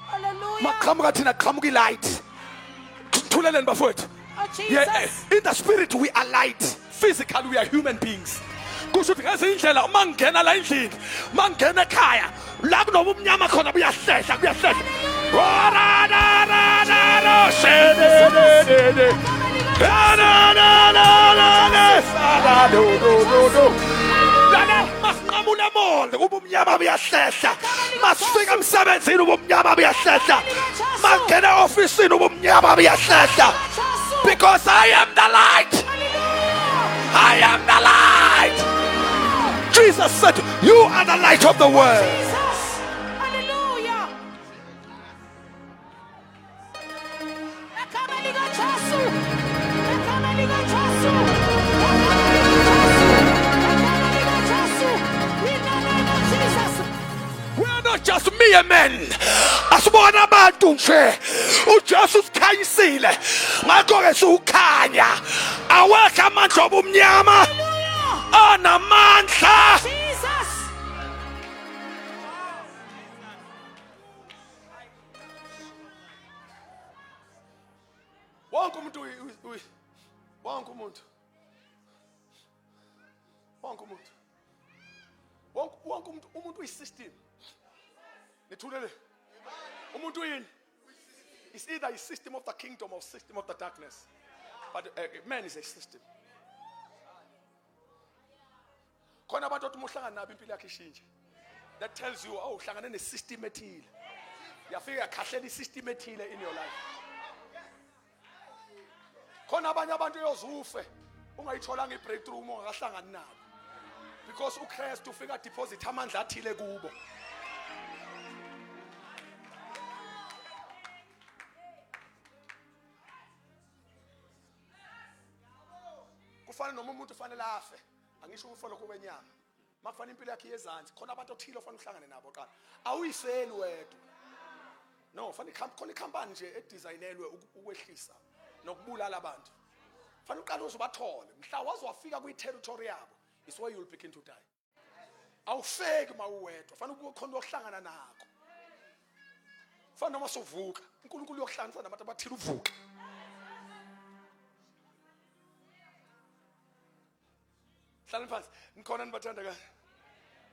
Hallelujah. Maqhamuka thina qhamuka ilight. Thuleleni bafowethu. Oh, Jesus. Yeah, in the spirit we are light. Physically we are human beings. Kusho ukuthi ngeze indlela uma ngena la endlini, uma ngena ekhaya, la kunobumnyama khona buyahlehla, kuyahlehla. Masinqamula monde ubumnyama buyahlehla. Masifika emsebenzini ubumnyama buyahlehla. Mangena ofisini ubumnyama buyahlehla. Because I am the light. I am the light. Jesus said, you are the light of the world. Jesus. Hallelujah. We are not just mere men. Asibona abantu nje. uJesu sikhanyisile. Ngakho-ke siukhanya. Awekho amandla obumnyama. Anamandla. Jesus. Wonke umuntu uyi-system. Nithulele. Umuntu yini? It's either a system of the kingdom or system of the darkness. But man is a system. Khona abantu othi uhlangana nabo impilo yakhe ishintshe. That tells you uhlangane ne-system ethile. Yafika khahlela i-system ethile in your life. Khona abanye abantu uyozufe ungayitholanga i-breakthrough uma ungakahlangani nabo. Because uKristu ufika deposit amandla athile kubo. Kufana noma umuntu ufanele afe. Angisho ukufana kwenyama. Makufana impilo yakhe yezansi. Khona abantu othile ofanele uhlangane nabo qala. Awuyifeli wedwa. No, fanele khona ikhampani nje edesignelwe ukwehlisa nokubulala abantu. Fanele uqale uzobathole. Mhla wazi wafika kwi-territory yabo. Is where you will begin to die. Awufeki mawuwedwa. Fanele kube khona ohlangana nako. Fanele noma sovuka. uNkulunkulu uyohlanganisa nabantu abathile uvuka. Nikhona nibathanda ka?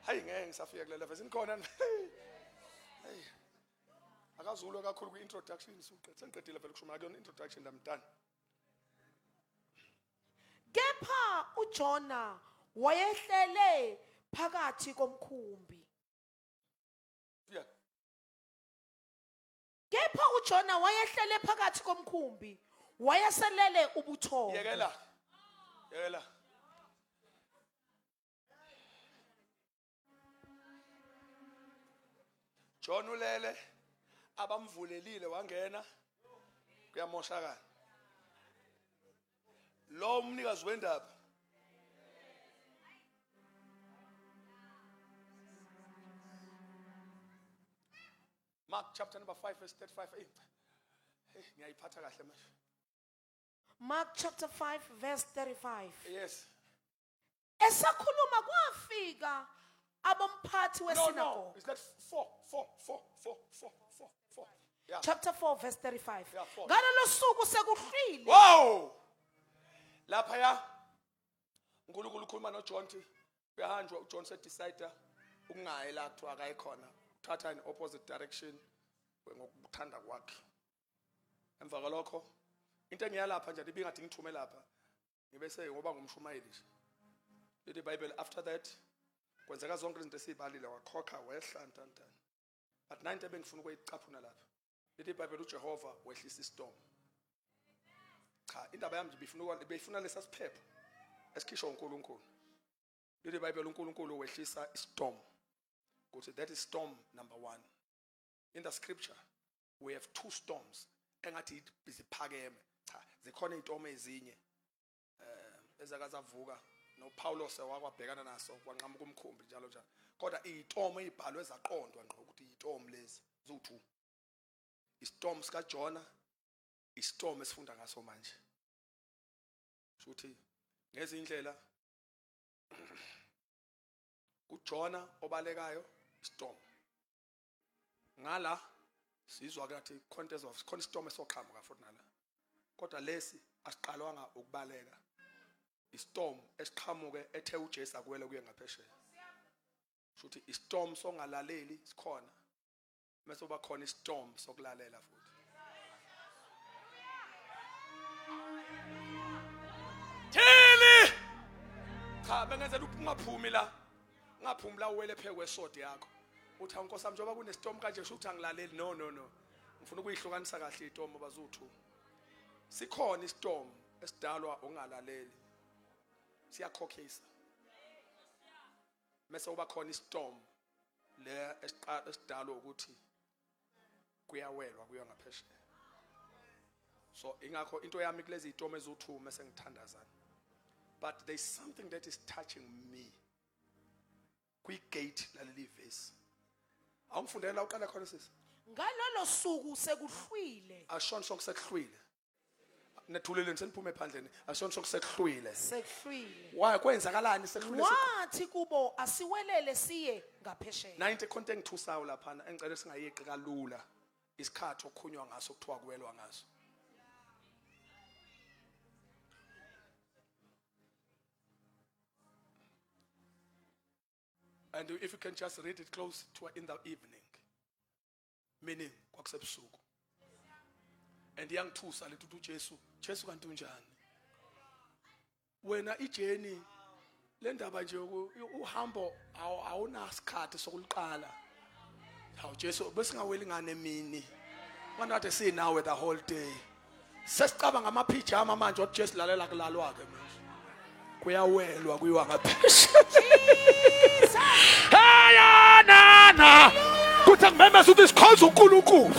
Hayi ngeke ngisafika kule level. Nikhona? Hey. Akazulu kakhulu kwi-introduction sengiqedile vele kusho akuyona introduction damntana. Kepha uJona wayehlele phakathi komkhumbi. Yeah. Kepha uJona wayehlele phakathi komkhumbi, wayeselele ubuthongo. Yekela. Yekela. John ulele abamvulelile wangena kuyamoshakala. Lo umnikazi wendaba Mark chapter number 5 verse 35. Ngiyayiphatha kahle manje. Mark chapter 5 verse 35. Yes. Esakhuluma kwafika abomphathi No. wesinagogue. Is that 4? Yeah. Chapter 4 verse 35. Yeah, 4. Ngalolo suku sekuhlwile. Wow. Lapha ya uNkulunkulu ukhuluma noJohn thi uyahanjwa uJohn se decide ukungayi la kuthiwa akayikhona. Uthatha in opposite direction ngokuthanda kwakhe. Emva kwalokho into engiyalapha nje ibingathi ngithume lapha ngibese ngoba ngumshumayeli nje. Lithi iBhayibheli after that kwenzeka zonke izinto esibalile wakhokha wehla ntantana. But 9 ebengifuna ukuyicaphuna lapha. Lithi iBhayibheli uJehova wehlisa istorm. Cha indaba yami nje befuna lesasiphepho esikhishwa uNkulunkulu. Lithi iBhayibheli uNkulunkulu wehlisa istorm. Ukuthi that is storm number 1. In the scripture we have 2 storms engathi iziphakeme. Cha zikhona izintomo ezinye ezakazavuka no Paulos wakwabhekana naso kwanqamuka kumkhumbi njalo njalo. Kodwa izintomo ezibhalwe zaqondwa ngqo ukuthi izintomo lezi zo2. Istorm sika Jonah, istorm esifunda ngaso manje. Futhi ngezindlela uJona obalekayo storm. Ngala sizwa ukuthi contest of storm esoqhamuka futhi nala. Kodwa lesi asiqalwanga ukubaleka. Istorm esiqhamuke ethe uJesu akwele kuye ngaphesheya. Futhi istorm songalaleli sikhona. Mase uba khona istorm sokulalela futhi. Thili! Cha bengenzela ungaphumi la. Ngaphumi la uwele phe kwesodi yakho. Uthi awunkosi sami njengoba kunestorm kanje sho ukuthi angilaleli. No. Ngifuna ukuyihlukanisa kahle istorm bazo2. Sikhona istorm esidalwa ungalaleli. Siyakhokhisa. Mase uba khona istorm le esidalwa ukuthi kuyawelwa kuya ngaphesheya. So ingakho into yami kulezi izinto ezo2 mase ngithandazana. But there's something that is touching me. Kwi-gate laleli verse. Awungifundela la uqala khona sisi. Ngalolo suku sekuhlwile. Ashon sonke sekuhlwile. Nethuleleni seniphume ephandleni. Ashon sonke sekuhlwile. Sekuhlwile. Why kwenzakalani sekuhlwile? Wathi kubo asiwelele siye ngaphesheya. 90 konke engithusayo lapha engicela singayeqi kalula. Isikhathi okukhunywa ngaso kuthiwa kuwelwa ngaso. And if you can just read it close to in the evening. Meaning kwakusebusuku. And yangithusa lethu uJesu. Jesu kanti unjani? Wena ijeni le ndaba nje uhambo awunasikhathi sokuliqala. Hawu Jesu besingaweli ngane emini. Wanade sinawe the whole day. Sesicaba ngamapijama manje othi Jesu lalela kulalwa ke manje. Kuyawelwa kuyiwa ngaphesheya. Hey nana. Kuthi ngimemeza ukuthi sikhonza uNkulunkulu.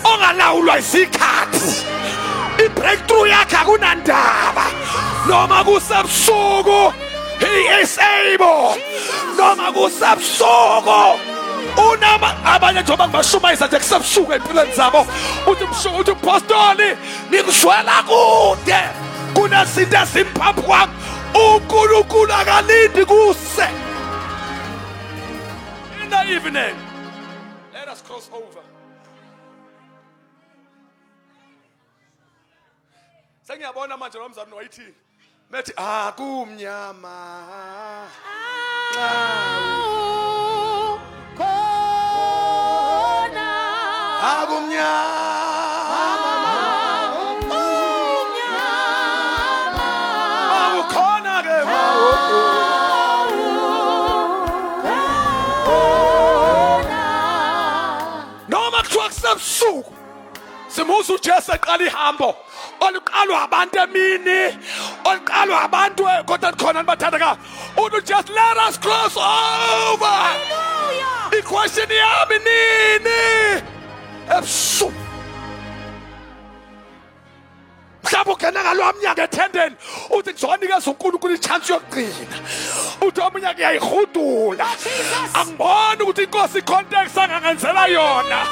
Ongalawulwa isikhathi. I-breakthrough yakhe akunandaba. Noma kusebusuku he is able. Noma kusebusuku unama abanye njengoba ngibashumayisa nje kusebusuku empilweni zabo. Uthi mpostoli nikushwela kude. Kunezinto ezimphambi kwami. uNkulunkulu akalindi kuse. In the evening, let us cross over. Sengiyabona manje nomzana wayithini methi akumnyama Suku simusa uJesu eqala ihambo oluqalwa abantu emini oluqalwa abantu kodwa khona nibathandeka uJesu let us cross over. Hallelujah. Iquestion yami nini ebusuku mhlawumbe ungena ngalwa mnyango ethendeni uthi ngizonikeza uNkulunkulu ichance yokugcina uthi omunye kuyayihudula angiboni ukuthi inkosi icontext angangenzela yona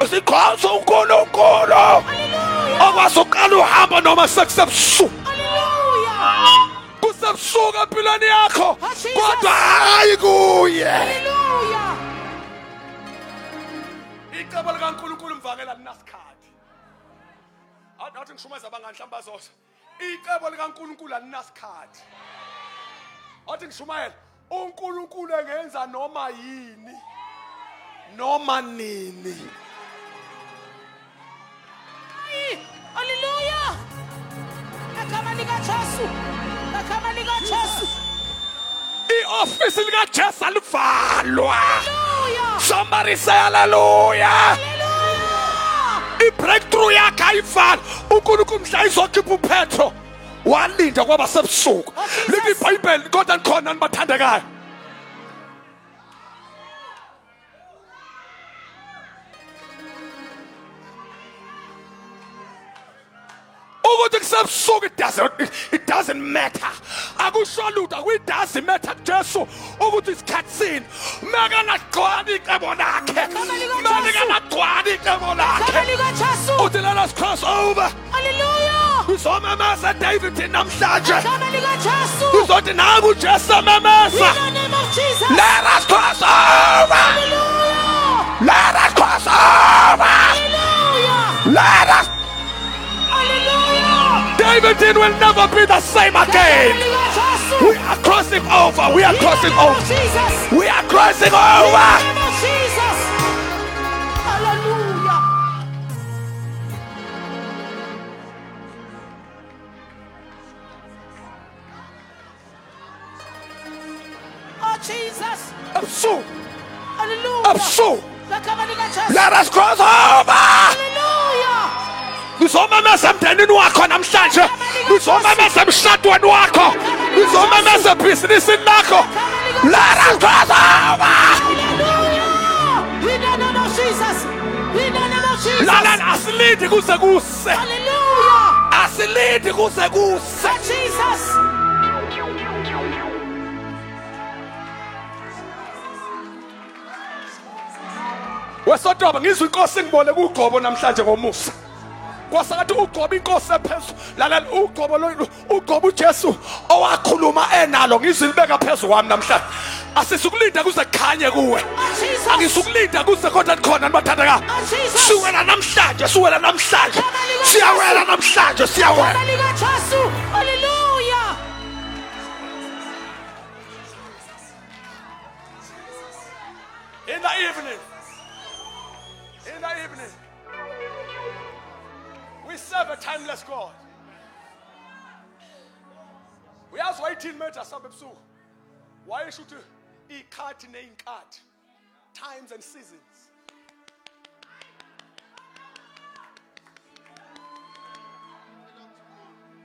sikhonza uNkulunkulu okwazi uqala uhambo noma sekusebusuku kusebusuku empilweni yakho kodwa hayi kuye icebo likaNkulunkulu mvakela linasikhathi athi ngishumeza abanganhlamba bazosha icebo likaNkulunkulu alinasikhathi athi ngishumayela uNkulunkulu engenza noma yini noma nini. Hallelujah. Akama likaJesu. Akama likaJesu. I-office likaJesu alivalwa. Hallelujah. Somebody say hallelujah. Hallelujah. I-breakthrough yakhe ayivala. uNkulunkulu mhla izokhipha uPetro walinda kwaba sebusuku. Lithi iBhayibheli kodwa nikhona nibathandekayo. It doesn't matter. Akusho lutho it doesn't matter Jesu ukuthi isikhatsini maka nagcwala icebo lakhe maka nagcwala icebo lakhe uthi let us cross over. Hallelujah. Uzomemeza David namhlanje Akama likaJesu. uzothi naku uJesu memeza In the name of Jesus. let us cross over. Hallelujah. Let us cross over. Hallelujah. Let us. Hallelujah. David will never be the same again. We are crossing over. We are crossing over. Jesus. We are crossing In the over. name of Jesus. Hallelujah. Oh Jesus. Absu. Hallelujah. Absu. Akama likaJesu. Let us cross over. Hallelujah. Uzomemeza emndenini wakho namhlanje. Uzomemeza emshadweni wakho. Uzomemeza ebhizinisini lakho. Let us cross over. Hallelujah. In the name of Jesus. In the name of Jesus. Lalela asilindi kuze kuse. Hallelujah. Asilindi kuze kuse. Oh Jesus. Wesodoba ngizwe inkosi ngibone kuGobo namhlanje ngomusa. Kwasakathi uGobo inkosi ephezulu. Lalela uGobo uJesu owakhuluma enalo ngizwe libeka phezulu kwami namhlanje. Asisukulinda kuze kukhanye kuwe. Angisukulinda kuze kodwa khona nibathandeka. Siwela namhlanje, siwela namhlanje. Siyawela namhlanje, siyawela. Hallelujah. In the evening. In the evening. We serve a timeless God. We have 18 meters up ebusuku. Why should ikhathi neinkathi times and seasons.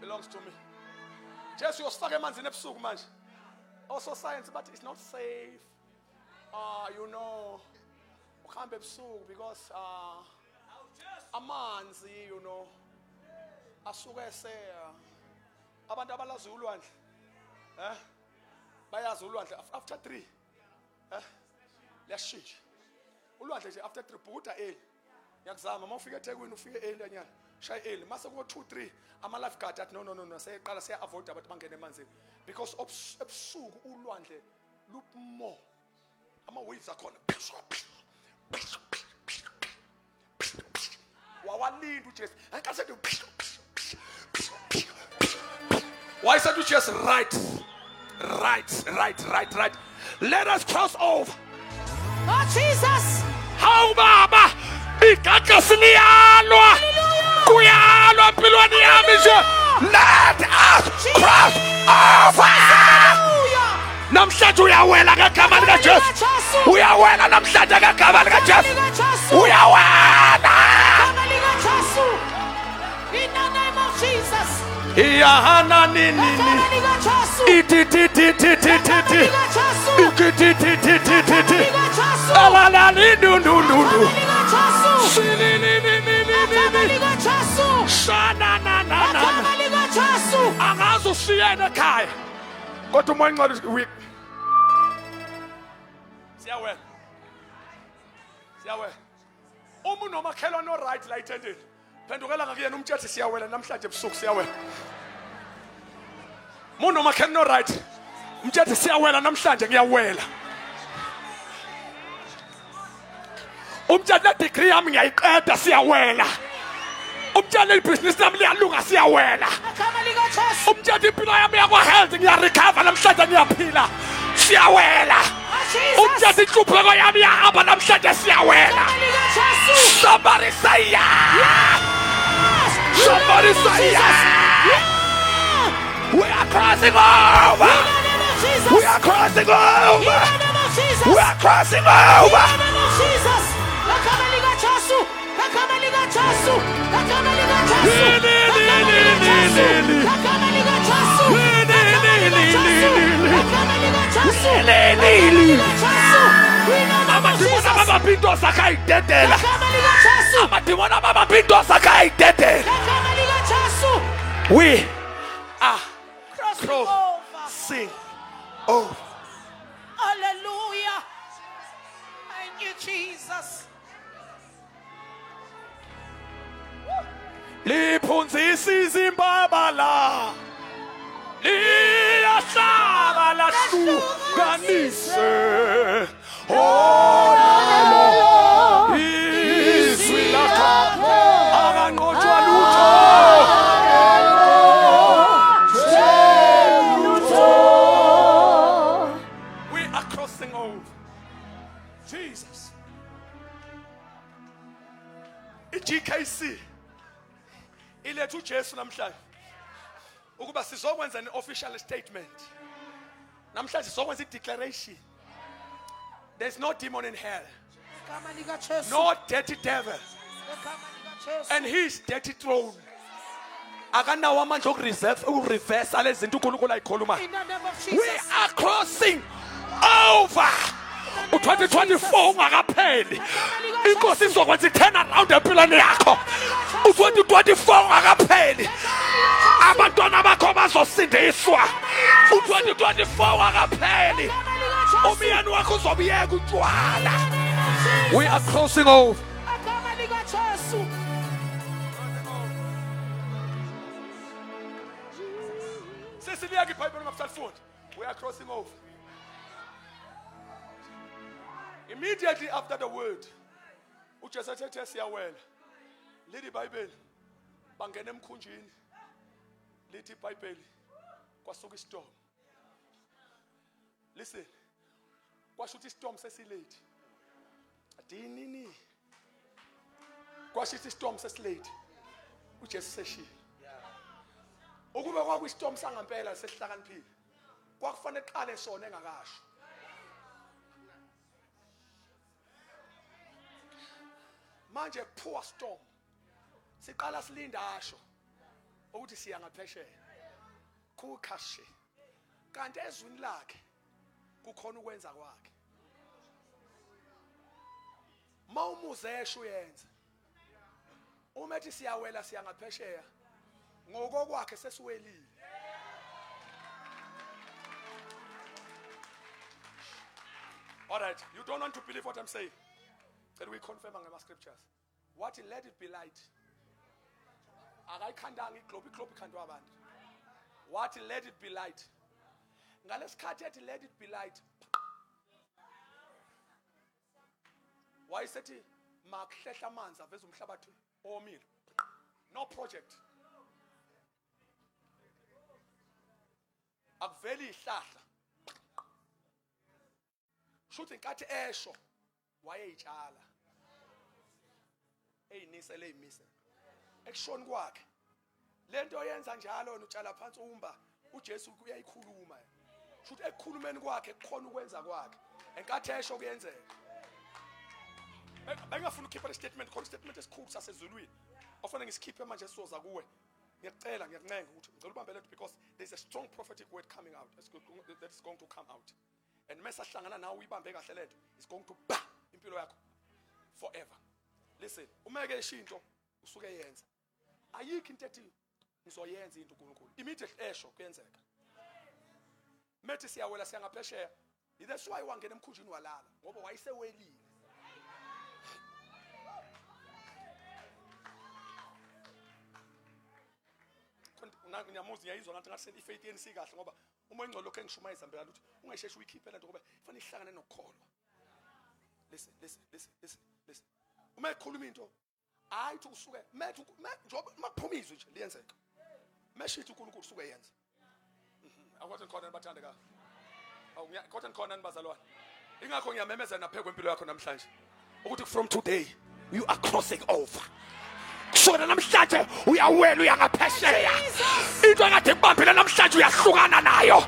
Belongs to me. Just yosifaka emanzini ebusuku manje. Also science but it's not safe. You know, uhambe ebusuku because amanzi, you know, asuke eseya. Abantu abalazi ulwandle. Bayazi ulwandle after 3. Liyashintsha. Ulwandle nje after 3 bhukuda early. Ngiyakuzama mawufika eThekwini ufike early anyana. Shaya early. Mase ku 2 3 ama lifeguard athi no seyeqala seya avoid abantu bangena emanzini because ebusuku ulwandle lumo. Ama waves akhona. Wawalinda uJesu. Ankasethi Why said you just right? Let us cross over. Oh, Jesus. How baba? Ikakasniyalwa. Kuyalwa mpilweni yami nje. Let us cross over. Hallelujah. Namhlanje uyawela ngegama lika Jesu. Uyawela namhlanje ngegama lika Jesu. Uyawela. In the name of Jesus. Iyahana nini. Angazusiyena ekhaya kodwa umoya ngcwele weak. Siyawela uma unomakhelwane oright la itendeni phendukela ngakuyena umthetho siyawela namhlanje ebusuku siyawela unomakhelwane oright umthetho siyawela namhlanje ngiyawela umthetho degree yami ngiyayiqeda siyawela umthetho ibusiness nami liyalunga siyawela umthetho impilo yami yakwa health ngiyarecover namhlanje ngiyaphila siyawela umthetho inhlupheko yami yahamba namhlanje siyawela somebody say yeah. Somebody say yeah. We are crossing over. We are crossing over. We are crossing over. We are crossing over. Hallelujah. Thank you, Jesus. Liphunzisa izimbabala liyahlaba lahlukanise oh izwi lakho akanqotshwa lutho we are crossing over. Jesus. GKC ilethu uJesu namhlanje ukuba sizokwenza an official statement namhlanje sizokwenza declaration. There's no demon in hell, no dirty devil, and his dirty throne akanawo amandla okureverse lezinto uNkulunkulu ayikhuluma. We are crossing over. U2024 ungakapheli inkosi izokwenza i-turn around empilweni yakho. U2024 ungakapheli abantwana bakho bazosindiswa. U2024 ungakapheli umyeni wakho uzobuyeka utshwala. We are crossing over. Sesibiyeka iBhayibheli ngafunda. We are crossing over. Immediately after the word, uJesu ethe siyawela. Lithi iBhayibheli bangena emkhunjini. Lithi iBhayibheli kwasuka istorm. Listen. Kwasho ukuthi istorm sesilate. Adinini. Kwasho ukuthi istorm sesilate. uJesu seshilo. Ukube kwakwistorm sangampela sesihlakaniphile. Kwakufanele eqale sona engakasho. Manje poor storm siqala silinda asho ukuthi siya ngaphesheya kukhashe kanti ezwini lakhe kukhona ukwenza kwakhe mawumuze esho uyenza umethi siyawela siya ngaphesheya ngokokwakhe sesiwelile. All right, you don't want to believe what I'm saying. That we confirm on the scriptures. What let it be light. What let it be light. Let it be light. Why is it Mark Sheshamanza Vezum Shabatu or meal? No project. akuveli ihlahla shuthi inkathi esho wayeyitshala eyinisele eyimise ekushoni kwakhe lento oyenza njalo wena utshala phansi umba uJesu uyayikhuluma shuthi ekukhulumeni kwakhe kukhona ukwenza kwakhe enkathi esho kuyenzeka bengafuna ukukhipha statement khona statement esikhulu sasezulwini ofana ngisikhiphe manje sizoza kuwe ngiyacela ngiyakuncenga ukuthi ngicela ubambe lethu because there's a strong prophetic word coming out that is going to come out and mase ahlangana nawe uyibambe kahle lethu is going to bah impilo yakho forever. Listen, umeke ishinto usuke yenza ayikho into ethi ngizoyenza into uNkulunkulu immediately esho kuyenzeka methi siyawela siyangaphesheya that's why wangena emkhunjini walala ngoba wayesewelile ngiyamuzi ngiyayizwa ngathi ngathi ifaith yeni sikahle ngoba uma ingcolo lokho engishumayeza mbela ukuthi ungasheshi uyikhiphe lento ngoba kufanele ihlangane nokukholwa. Listen uma ekhuluma into ayithi usuke methu njoba makuphumizwe nje liyenzeka meshithi uNkulunkulu usuke yenza akwathi khona bathandeka kodwa khona nibazalwane ingakho ngiyamemeza naphekwe impilo yakho namhlanje ukuthi from today you are crossing over kusukela namhlanje uyawela uyangaphesheya into engade kubambile namhlanje uyahlukana nayo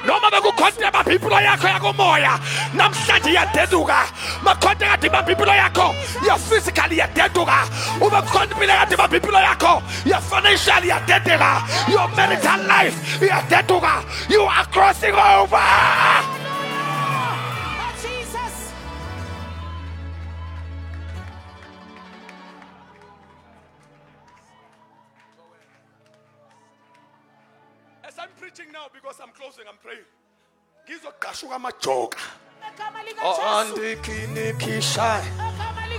noma bekukhonte impilo yakho yakomoya namhlanje iyadeduka makhonte kade impilo yakho ya physically iyadeduka ube kukhonte impilo kade impilo yakho ya financially iyadeduka your marital life iyadeduka you are crossing over. I'm preaching now because I'm closing, I'm praying. Gizoqashuka amajoka. Andikinikisha.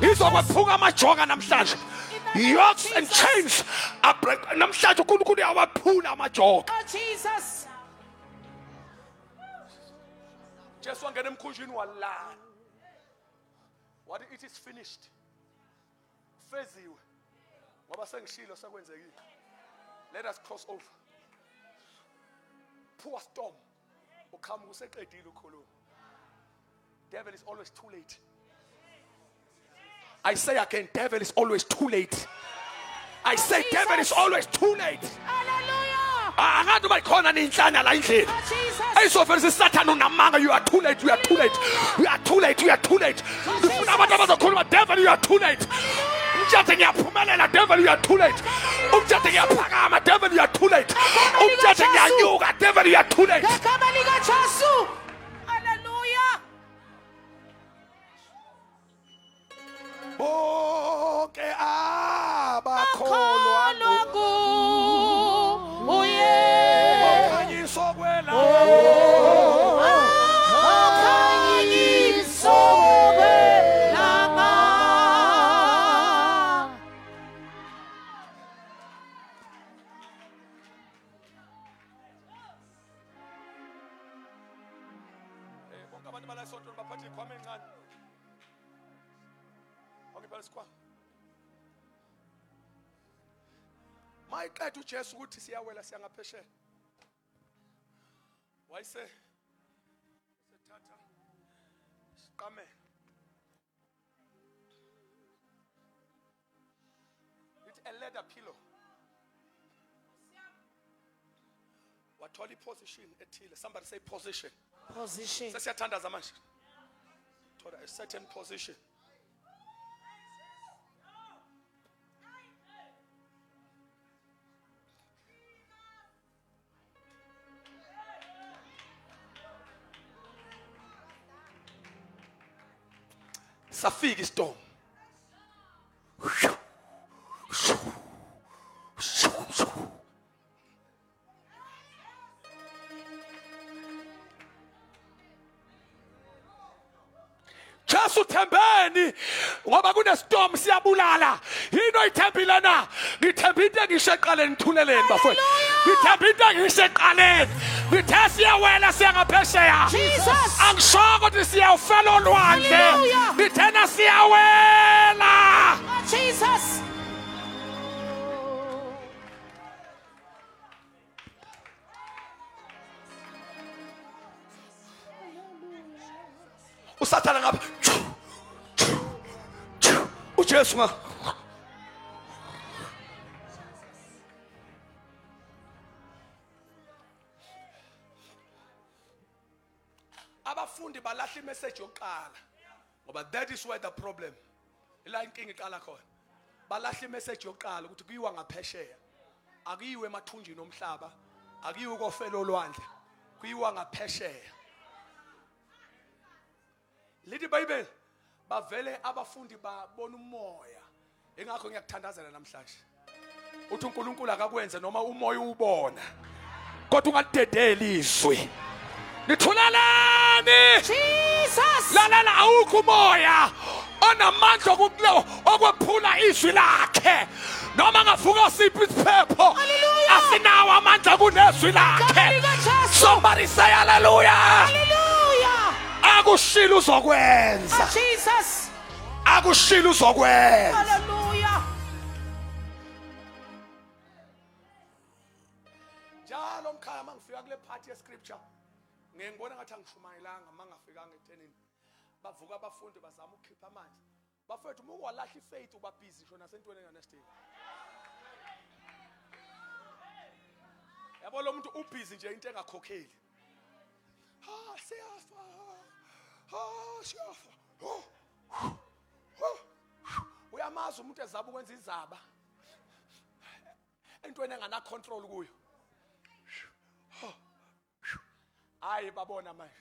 Ngizokuphuka amajoka namhlanje. Yokes and chains are break. Namhlanje uNkulunkulu uyawaphula amajoka. Oh Jesus. Jesu wangena emkhunjini walala. What it is finished. Feziwe. Ngoba sengishilo sekwenzekile. Let us cross over. Poor storm ukhama kuseqedile ukhuluma. Devil is always too late. I say again, devil is always too late. I say devil is always too late. Hallelujah. Angathi bayikhona ninhlanya la endlini. Ayisofela Satan unamanga, you are too late, you are too late. You are too late, you are too late. Ufuna abantu abazokhuluma devil you are too late. Umthathe ngiyaphumelela devil you are too late. Umthathe ngiyaphakama devil you are too late. Umthathe ngiyanyuka devil you are too late. Ngegama lika Jesu. Hallelujah. Bonke abakholwa uye okhanyiso kwela okhanyiso kwelanga. bonke abantu balasonto baphathe ikhwama encane. Mayiqeda uJesu ukuthi siyawela siyangaphesheya. Wayise sethatha siqame. It's a leather pillow. Wathola iposition ethile. Somebody say position. Position. Sesiyathandaza manje. Thola a certain position. Safika istorm. Jesu thembeni ngoba kunestorm siyabulala. Yini oyithembile na? Ngithemba into engisheqaleni ngithuleleni bafowethu. Ngithemba into engisheqaleni. Ngithe siyawela siyangaphesheya. Jesus. Angishoko ukuthi siyawufela olwandle. Hallelujah. Ngithena siyawela. Oh Jesus. usathana ngapha uJesu nga abafundi balahla imessage yokuqala ngoba that is where the problem ila inkinga iqala khona balahla imessage yokuqala ukuthi kuyiwa ngaphesheya akuyiwe emathunjini omhlaba akuyiwe kofela olwandle kuyiwa ngaphesheya lithi iBhayibheli bavele abafundi babona umoya engakho ngiyakuthandazela namhlanje uthi uNkulunkulu akakwenze noma umoya ubona kodwa ungadedeli izwi nithulalani Jesus. lalela awukho umoya onamandla okwephula izwi lakhe noma ngavuka siphi isiphepho Hallelujah. asinawo amandla kunezwi lakhe somebody say hallelujah Hallelujah. akushila uzokwenza Jesus. akushila uzokwenza Hallelujah. njalo mkhaya mangifika kule part ye scripture ngengibona ngathi angishumayelanga mangafika ngethenini bavuka abafundi bazama ukukhipha amanzi bafethu uma walahla ifaith uba busy shona sentweni enganesithini yabo lo muntu ubusy nje into engakhokheli siyafa siyafa uyamazi umuntu ezaba ukwenza izaba entweni engana control kuyo hayi babona manje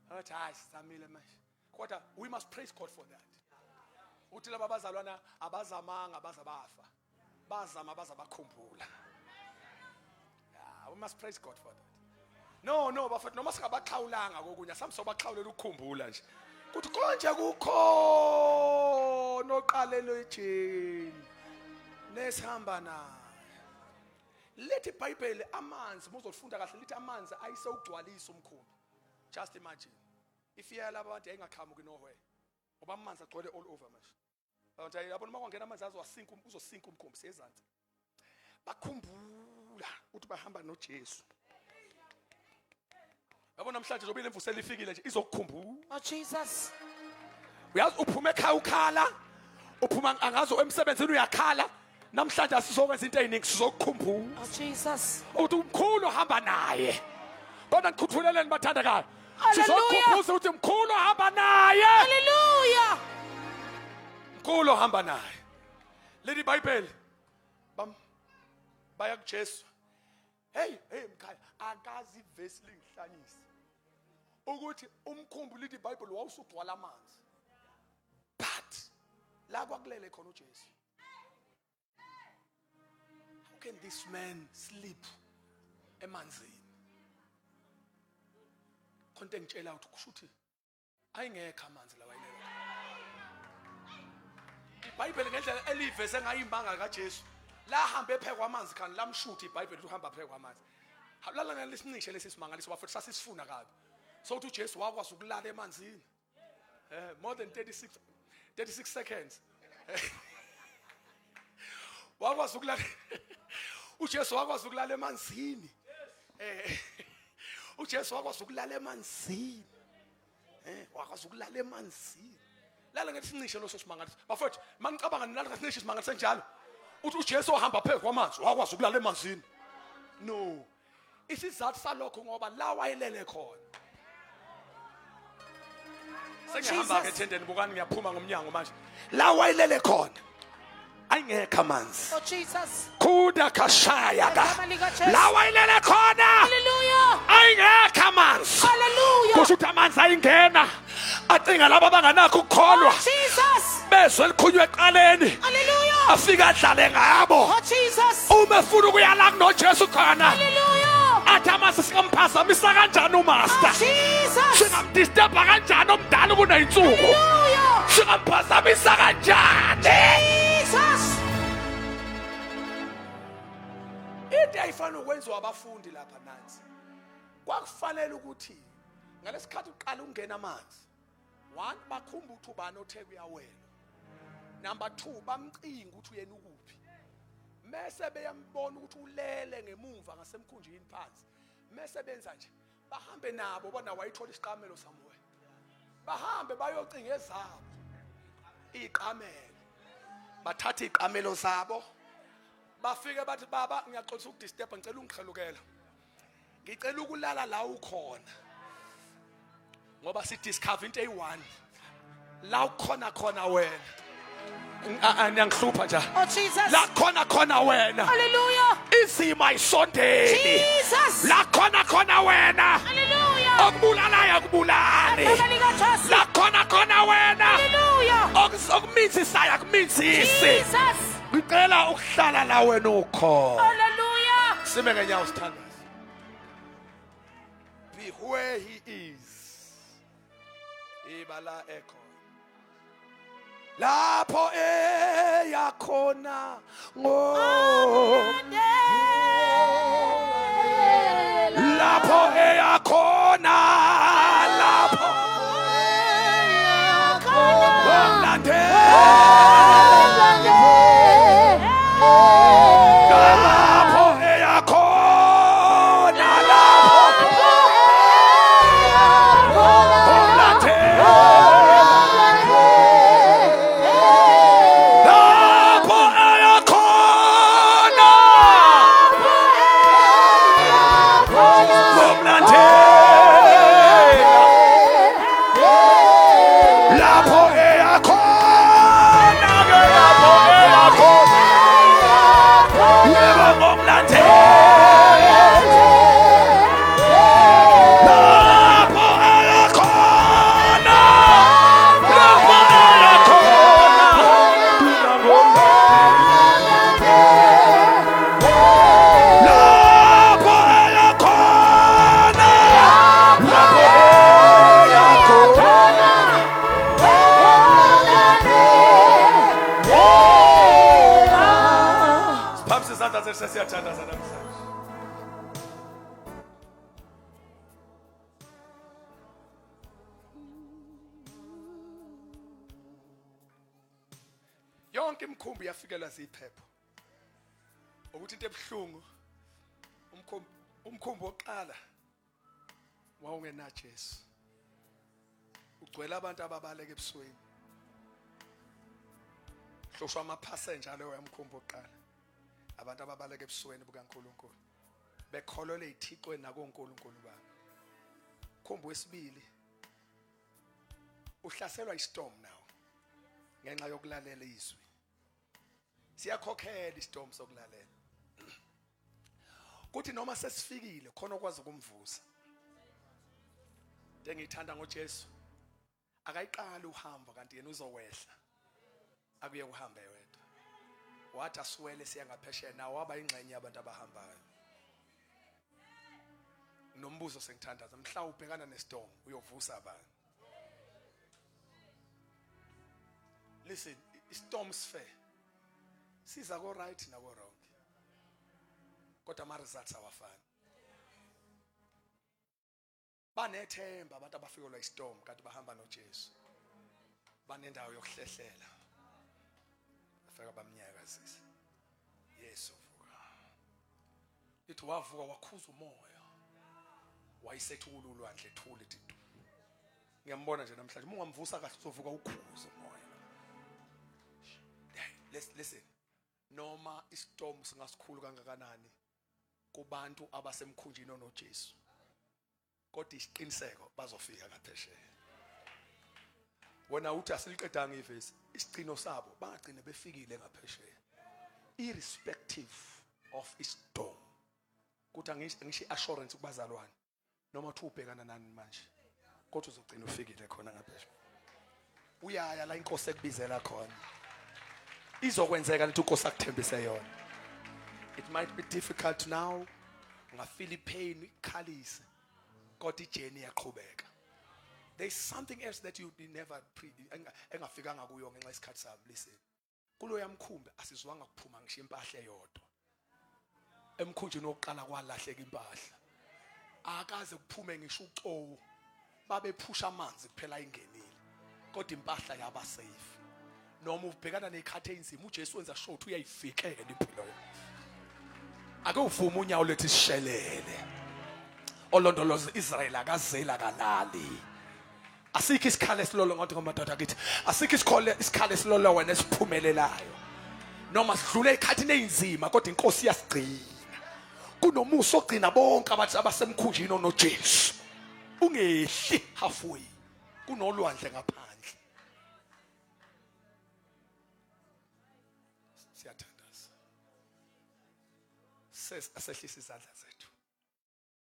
athi hayi sizamile manje kodwa we must praise God for that uthi laba bazalwana abazamanga bazabafa bazama bazabakhumbula we must praise God for that no bafethu noma singabaxhawulanga kokunya samsobaxhawulela ukukhumbula nje kuthi konje kukho noqalelo ejeni nesihamba naye lethi iBhayibheli amanzi muzofunda kahle lithi amanzi ayisewugcwalisa umkhumbi just imagine if yala abantu ayingaqhamuki nohoya ngoba amanzi agcwele all over manje abantu yabona uma kwangena amanzi azosinka uzosinka umkhumbi sezantsi bakhumbula ukuthi bahamba noJesu yabona namhlanje zobile imvusela ifikile nje izokukhumbula Jesus. uyazi uphume ekhaya ukhala uphuma angazo emsebenzini uyakhala namhlanje asizokwenza into eziningi sizokukhumbula Jesus. uthi umkhulu hamba naye kodwa ngikhuthuleleni bathandakayo Hallelujah. sizokukhumbuza ukuthi umkhulu hamba naye Hallelujah. umkhulu hamba naye leli iBhayibheli baya kuJesu hey mkhaya akazi ivesi lingihlanyisa ukuthi umkhumbi lithi iBhayibheli wawusugcwala amanzi but la kwakulele khona uJesu how can this man sleep emanzini konke ngitshela ukuthi kusho ukuthi ayingekho amanzi lawa yilelo iBhayibheli ngendlela elivese ngayimbanga kaJesu la hambe phekwa amanzi khani lamshutha iBhayibheli uhamba phekwa amanzi lala ngalesinishe lesisimangaliso bafethu sasisifuna kabi so uthi uJesu wakwazi ukulala emanzini more than 36 seconds wakwazi ukulala uJesu wakwazi ukulala emanzini uJesu wakwazi ukulala emanzini wakwazi ukulala emanzini lala ngesinishe lososimangaliso bafethu mangicabanga nilala ngesinishe simangaliso njalo uthi uJesu ohamba phezulu kwamanzi wakwazi ukulala emanzini no isizathu salokho ngoba la wayelele khona sengihamba ke ethendeni bukani ngiyaphuma ngomnyango manje la wayelele khona ayingekho amanzi Jesus. kuda kashaya ka la wayelele khona Hallelujah. ayingekho amanzi Hallelujah. kusho ukuthi amanzi ayingena acinga laba abanganakho ukukholwa Jesus. bezwe likhunywe eqaleni Hallelujah. afika adlale ngabo Jesus. uma efuna ukuyala kunoJesu khona Hallelujah. athi amanzi singamphazamisa kanjani umaster Jesus. singamdisturba kanjani omdala kuneyinsuku Hallelujah. singamphazamisa kanjani Jesus. into ayifana ukwenziwa abafundi lapha nansi kwakufanele ukuthi ngalesikhathi uqala ungena amanzi one bakhumba ukuthi ubani othe kuyawela number 2 bamcinga ukuthi uyena ukuphi mase beyambona ukuthi ulele ngemuva ngasemkhunjini phansi mase benza nje bahambe nabo bona wayithola isiqamelo somewhere bahambe bayocinga ezabo iqamelo, bathatha iqamelo zabo bafike bathi baba ngiyaxolisa ukudisturb ngicela ungixhelukela, ngicela ukulala la ukhona ngoba si discover into eyi1 la ukhona khona wena angihlupha nje Oh Jesus. la khona wena Hallelujah. izima isondeli Jesus. la khona wena Hallelujah. okubulalayo kubulali Igama likaJesu. la khona wena Hallelujah. okuminzisaya kuminzisi Jesus. ngicela ukuhlala la wena ukhona. Hallelujah. Sime ngenyawo sithandaza. Be where he is. Ibala echo. Lapho eyakhona ngo. Lapho eyakhona lapho. Ngomlande. Lapho eyakhona lapho. Ngomlande. Lapho eyakhona. Ngomlande. Lapho eyakhona. Lapho eyakhona. Yebo ngomlande. Lapho eyakhona. Lapho Phambi izandla zethu sesiyathandaza namhlanje. Yonke imkhumbi yafikelwa ziphepho. Ukuthi into ebhlungu umkhumbi oqala wawungena Jesu. Ugcwele abantu ababaleka ebusweni. Hloshwa amapassenger leyo yamkhumbi oqala. Abantu ababaleka ebusweni bukaNkulunkulu bekholole izithixweni nakoNkulunkulu babo. Khumbi wesibili uhlaselwa istorm nawo ngenxa yokulalela izwi. Siyakhokhela istorm sokulalela. Kuthi noma sesifikile khona okwazi ukumvusa. Ngithanda ngoJesu. Akayiqali uhamba kanti yena uzowehla. Akuye uhambe wedwa. Wathi asiwele siya ngaphesheya nawo waba ingxenye yabantu abahambayo. Nombuzo sengithandaza mhlawumbe ubhekana nestorm uyovusa abantu. Listen, storms fair. Siza go right na go wrong. Kodwa ama results awafani. Banethemba abantu abafikelwa istorm kanti bahamba noJesu. Banendawo yokuhlehlela. Afika bamnyakazisa. Yesu vuka. Lithi wavuka wakhuza umoya. Wayisethula ulwandle ethule ithi. Ngiyambona nje namhlanje ungamvusa kahle uzovuka ukhuza umoya. Listen. Noma istorm singasikhulu kangakanani kubantu abasemkhunjini onoJesu. Kodwa isiqiniseko bazofika ngaphesheya. Wona uthi asiliqedanga ivesi isicino sabo bangagcine befikile ngaphesheya. Irrespective of istorm. Kuthi ngisho assurance kubazalwane noma uthi ubhekana nani manje kodwa uzogcina ufikile khona ngaphesheya. Uyaya la inkosi ekubizela khona. Izokwenzeka lethi uNkosi akuthembise yona. It might be difficult now. Ungafeel ipain ikhalise. Kodwa ijourney iyaqhubeka. There is something else that you never engafikanga kuyo ngenxa isikhathi sami. Listen. Kulo yamkhumbi asizwanga kuphuma ngisho impahla eyodwa. Emkhunjini oqala kwalahleka impahla. Akaze kuphume ngisho ucowu. Babephusha amanzi kuphela ingenile. Kodwa impahla yaba safe. Noma ubhekana nezikhathi ezinzima uJesu wenza sure ukuthi uyayivikela impilo yakho. Ake uvuma unyawo lethi sishelele. Olondoloza Israel akazela kalali. Asikho isikhalo esilolo ngathi ngamadoda akithi. Asikho isikhalo esilolo wena esiphumelelayo. Noma sidlule ekhathini einzima kodwa inkosi iyasigcina. Kunomuso ogcina bonke abathi abasemkhunjini onoJesu. Ungehli halfway. Kunolwandle ngaphandle. Siyathandaza. Asehlisa izandla zethu.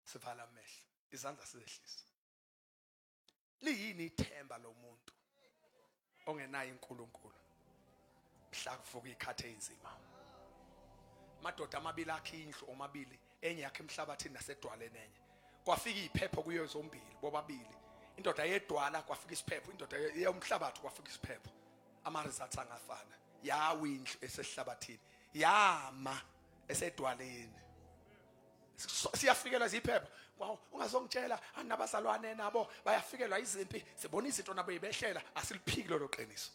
Sivala amehlo. Izandla sizehlisa. Liyini ithemba lomuntu ongenayo uNkulunkulu mhla kuvuka ikhathe einzima. Madoda amabili akhe indlu omabili enye yakhe emhlabathini nasedwaleni enye. Kwafika iziphepho kuyo zombili bobabili. Indoda yedwala kwafika isiphepho, indoda yomhlabathi kwafika isiphepho. Ama results angafana. Yawe indlu esehlabathini, yama esedwaleni. Siyafikelwa iziphepho. Wow, ungazongitshela anabazalwane nabo bayafikelwa izimpi, sibona izinto nabo ibehlela, asiliphiki lo qiniso.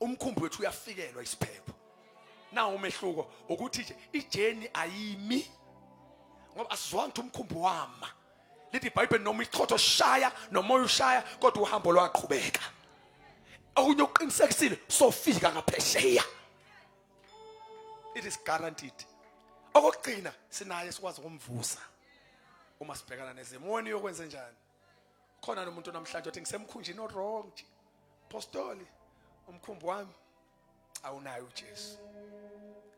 Umkhumbi wethu uyafikelwa isiphepho. Na umehluko ukuthi nje ijeni ayimi. Ngoba asizwanga ukuthi umkhumbi wama. Lithi iBhayibheli noma ichotho shaya nomoya ushaya kodwa uhambo lwaqhubeka. Okunye uqinisekisile sofika ngaphesheya. It is guaranteed. Okugcina sinaye sikwazi ukumvusa. Uma sibhekana nezimoni yokwenza njani. Khona nomuntu namhlanje othi ngisemkhunjini wrong nje. Apostoli umkhumbi wami awunayo uJesu.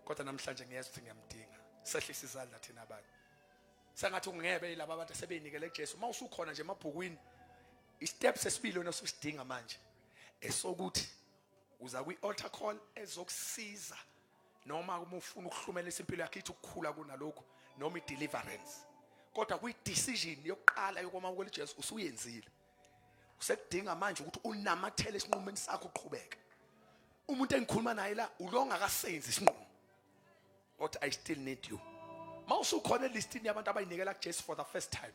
Kodwa namhlanje ngiyeza ukuthi ngiyamdinga. Sehlisa izandla thina abantu. Sengathi ungebe laba abantu asebeyinikele kuJesu. Mawusukhona nje emabhukwini isteps esibili wena ususidinga manje. Esokuthi uza kwi-altar call ezokusiza noma uma ufuna ukuhlumelisa impilo yakhe ithi ukukhula kunalokho noma i-deliverance. Kodwa kwi-decision yokuqala yokwamukela uJesu usuyenzile. Usekudinga manje ukuthi unamathele esinqumeni sakho uqhubeke. Umuntu engikhuluma naye la ulonga akasenzi isinqumo. But I still need you. Mawusukhona elistini yabantu abayinikela kuJesu for the first time.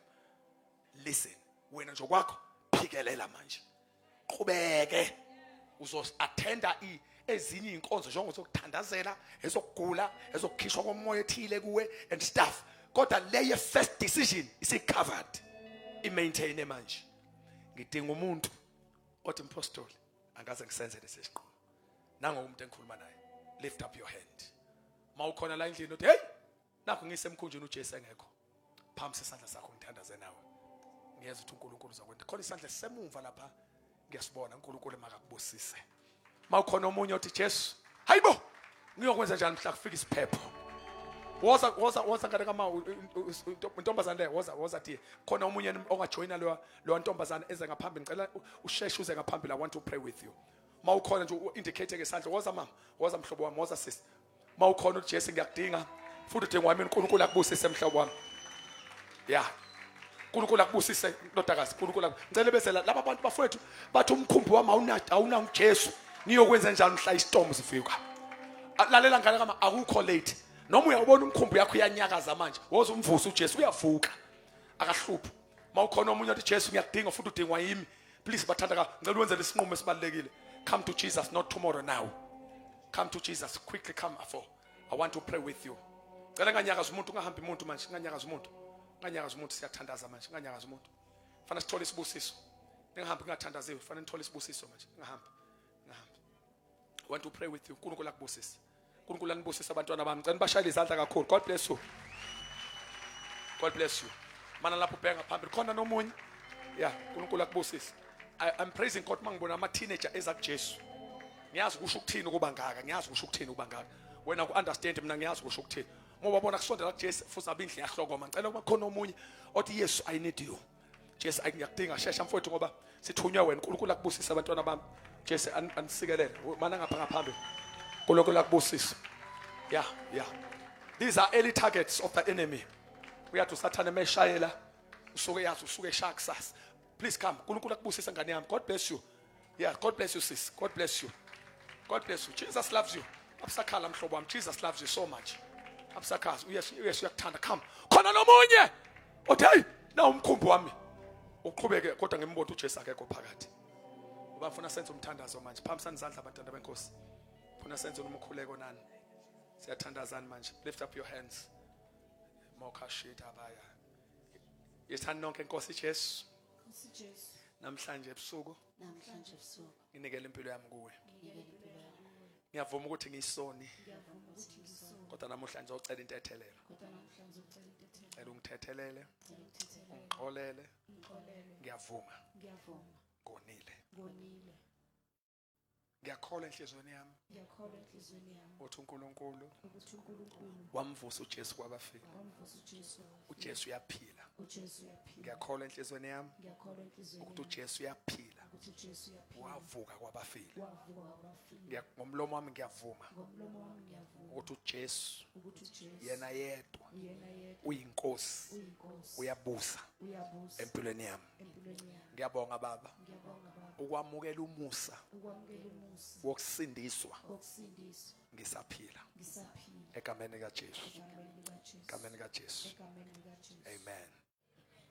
Listen, wena nje kwakho phikelela manje. Qhubeke. Uzoattenda ezinye inkonzo njengo zokuthandazela, ezokugula, ezokukhishwa komoya ethile kuwe and stuff. Kodwa leyo first decision is covered. I-maintain manje. Ngidinga umuntu othi mpostoli angaze ngisenze lesi siqo. Nango umuntu engikhuluma naye. Lift up your hand. Mawukhona la endlini uthi hey, nakho ngisemkhunjini uJesu engekho. Phambi sesandla sakho ngithandaze nawe. Ngiyeza ukuthi uNkulunkulu uzakwenza. Khona isandla semuva lapha. Ngiyasibona uNkulunkulu makakubusise. Mawukhona omunye othi Jesu, hayibo, ngiyokwenza njani mhla kufika isiphepho. Woza ngane kama intombazane le woza tie. Khona omunye ongajoina lo ntombazane eze ngaphambili ngicela usheshe uze ngaphambili, I want to pray with you. Mawukhona nje indicate ngesandla, woza mama, woza mhlobo wami, woza sis. Mawukhona uJesu ngiyakudinga futhi udinga wami uNkulunkulu akubusise mhlobo wami. Yeah. uNkulunkulu akubusise ndodakazi, uNkulunkulu ngicela bese laba abantu bafowethu bathi umkhumbi wami awuna uJesu. Ngiyokwenza njani mhla istorm sifika. Lalela ngane kama akukho late. Noma uyabona umkhumbi yakho iyanyakaza manje, woza umvuso uJesu uyavuka. Akahluphi. Mawukhona omunye othi Jesu ngiyakudinga futhi udingwa yimi. Please bathanda ka ngicela uwenze lesinqumo esibalekile. Come to Jesus, not tomorrow now. Come to Jesus, quickly come for. I want to pray with you. Ngicela nganyakaza umuntu, ungahambi umuntu manje, nganyakaza umuntu. Nganyakaza umuntu siyathandaza manje, nganyakaza umuntu. Fana sithole isibusiso. Ningahambi ngingathandaziwe, fana nithole isibusiso manje, ngahamba. I want to pray with you. uNkulunkulu akubusise. uNkulunkulu anibusise abantwana bami. Ngicela bashayile izandla kakhulu. God bless you. God bless you. Mana lapho ubheka phambili khona nomunye. Yeah, uNkulunkulu akubusise. I'm praising God mangibona ama teenager eza kuJesu. Ngiyazi kusho ukuthini ukuba ngaka, ngiyazi kusho ukuthini ukuba ngaka. Wena ku understand mina ngiyazi kusho ukuthini. Ngoba bona kusondela kuJesu futhi abindli yahlokoma. Ngicela ukuba khona omunye othi Yesu I need you. Jesu ngiyakudinga shesha mfowethu ngoba sithunywa wena. uNkulunkulu akubusise abantwana bami. Jesu anisikelele mana ngapha ngaphambili. uNkulunkulu akubusise. Yeah. These are early targets of the enemy. Uyathi uSathane meshayela usuke yazi usuke shaksas. Please come. uNkulunkulu akubusise ngane yami. God bless you. Yeah, God bless you sis. God bless you. God bless you. Jesus loves you. Abusakhala mhlobo wami. Jesus loves you so much. Abusakhazi. Uyesu uyakuthanda. Come. Khona nomunye. Othi hey, na umkhumbi wami. Uqhubeke kodwa ngimbothi uJesu akekho phakathi. Uba ufuna senze umthandazo manje. Phambisana izandla abantwana benkosi. Ufuna senze umkhuleko nani. Siyathandazana manje. Lift up your hands. Moka shit abaya. Yethani nonke inkosi Jesu. namhlanje ebusuku namhlanje ebusuku nginikele impilo yami kuwe. nginikele impilo yami. Ngiyavuma ukuthi ngiyisoni Ngiyavuma ukuthi ngisona, kodwa namhlanje ngizocela intethelelo. kodwa namhlanje ucela intethelelo. Cela ungithethelele, Cela ungithethelele, ungixolele. ngixolele. Ngiyavuma Ngiyavuma, ngonile. ngonile. Ngiyakholwa enhlizweni yami Ngiyakholwa enhliziyweni yami ukuthi uNkulunkulu ukuthi uNkulunkulu wamvusa uJesu kwabafileyo. wamvusa uJesu. uJesu uyaphila. uJesu uyaphila. Ngiyakholwa enhlizweni yami Ngiyakholwa enhliziyweni ukuthi yami uJesu uyaphila. ukuthi uJesu uyaphila. Wavuka kwabafileyo. Wavuka kwabafile. Ngomlomo wami ngiyavuma Ngomlomo wami ngiyavuma ukuthi uJesu ukuthi uJesu yena yedwa yena yedwa uyinkosi, uyinkosi, uyabusa uyabusa empilweni yami. empilweni yami. Ngiyabonga Baba Ngiyabonga Baba ukwamukela umusa ukwamukela umusa wokusindiswa wokusindiswa ngisaphila ngisaphila egameni likaJesu. egameni likaJesu. Egameni likaJesu. Egameni likaJesu. Amen.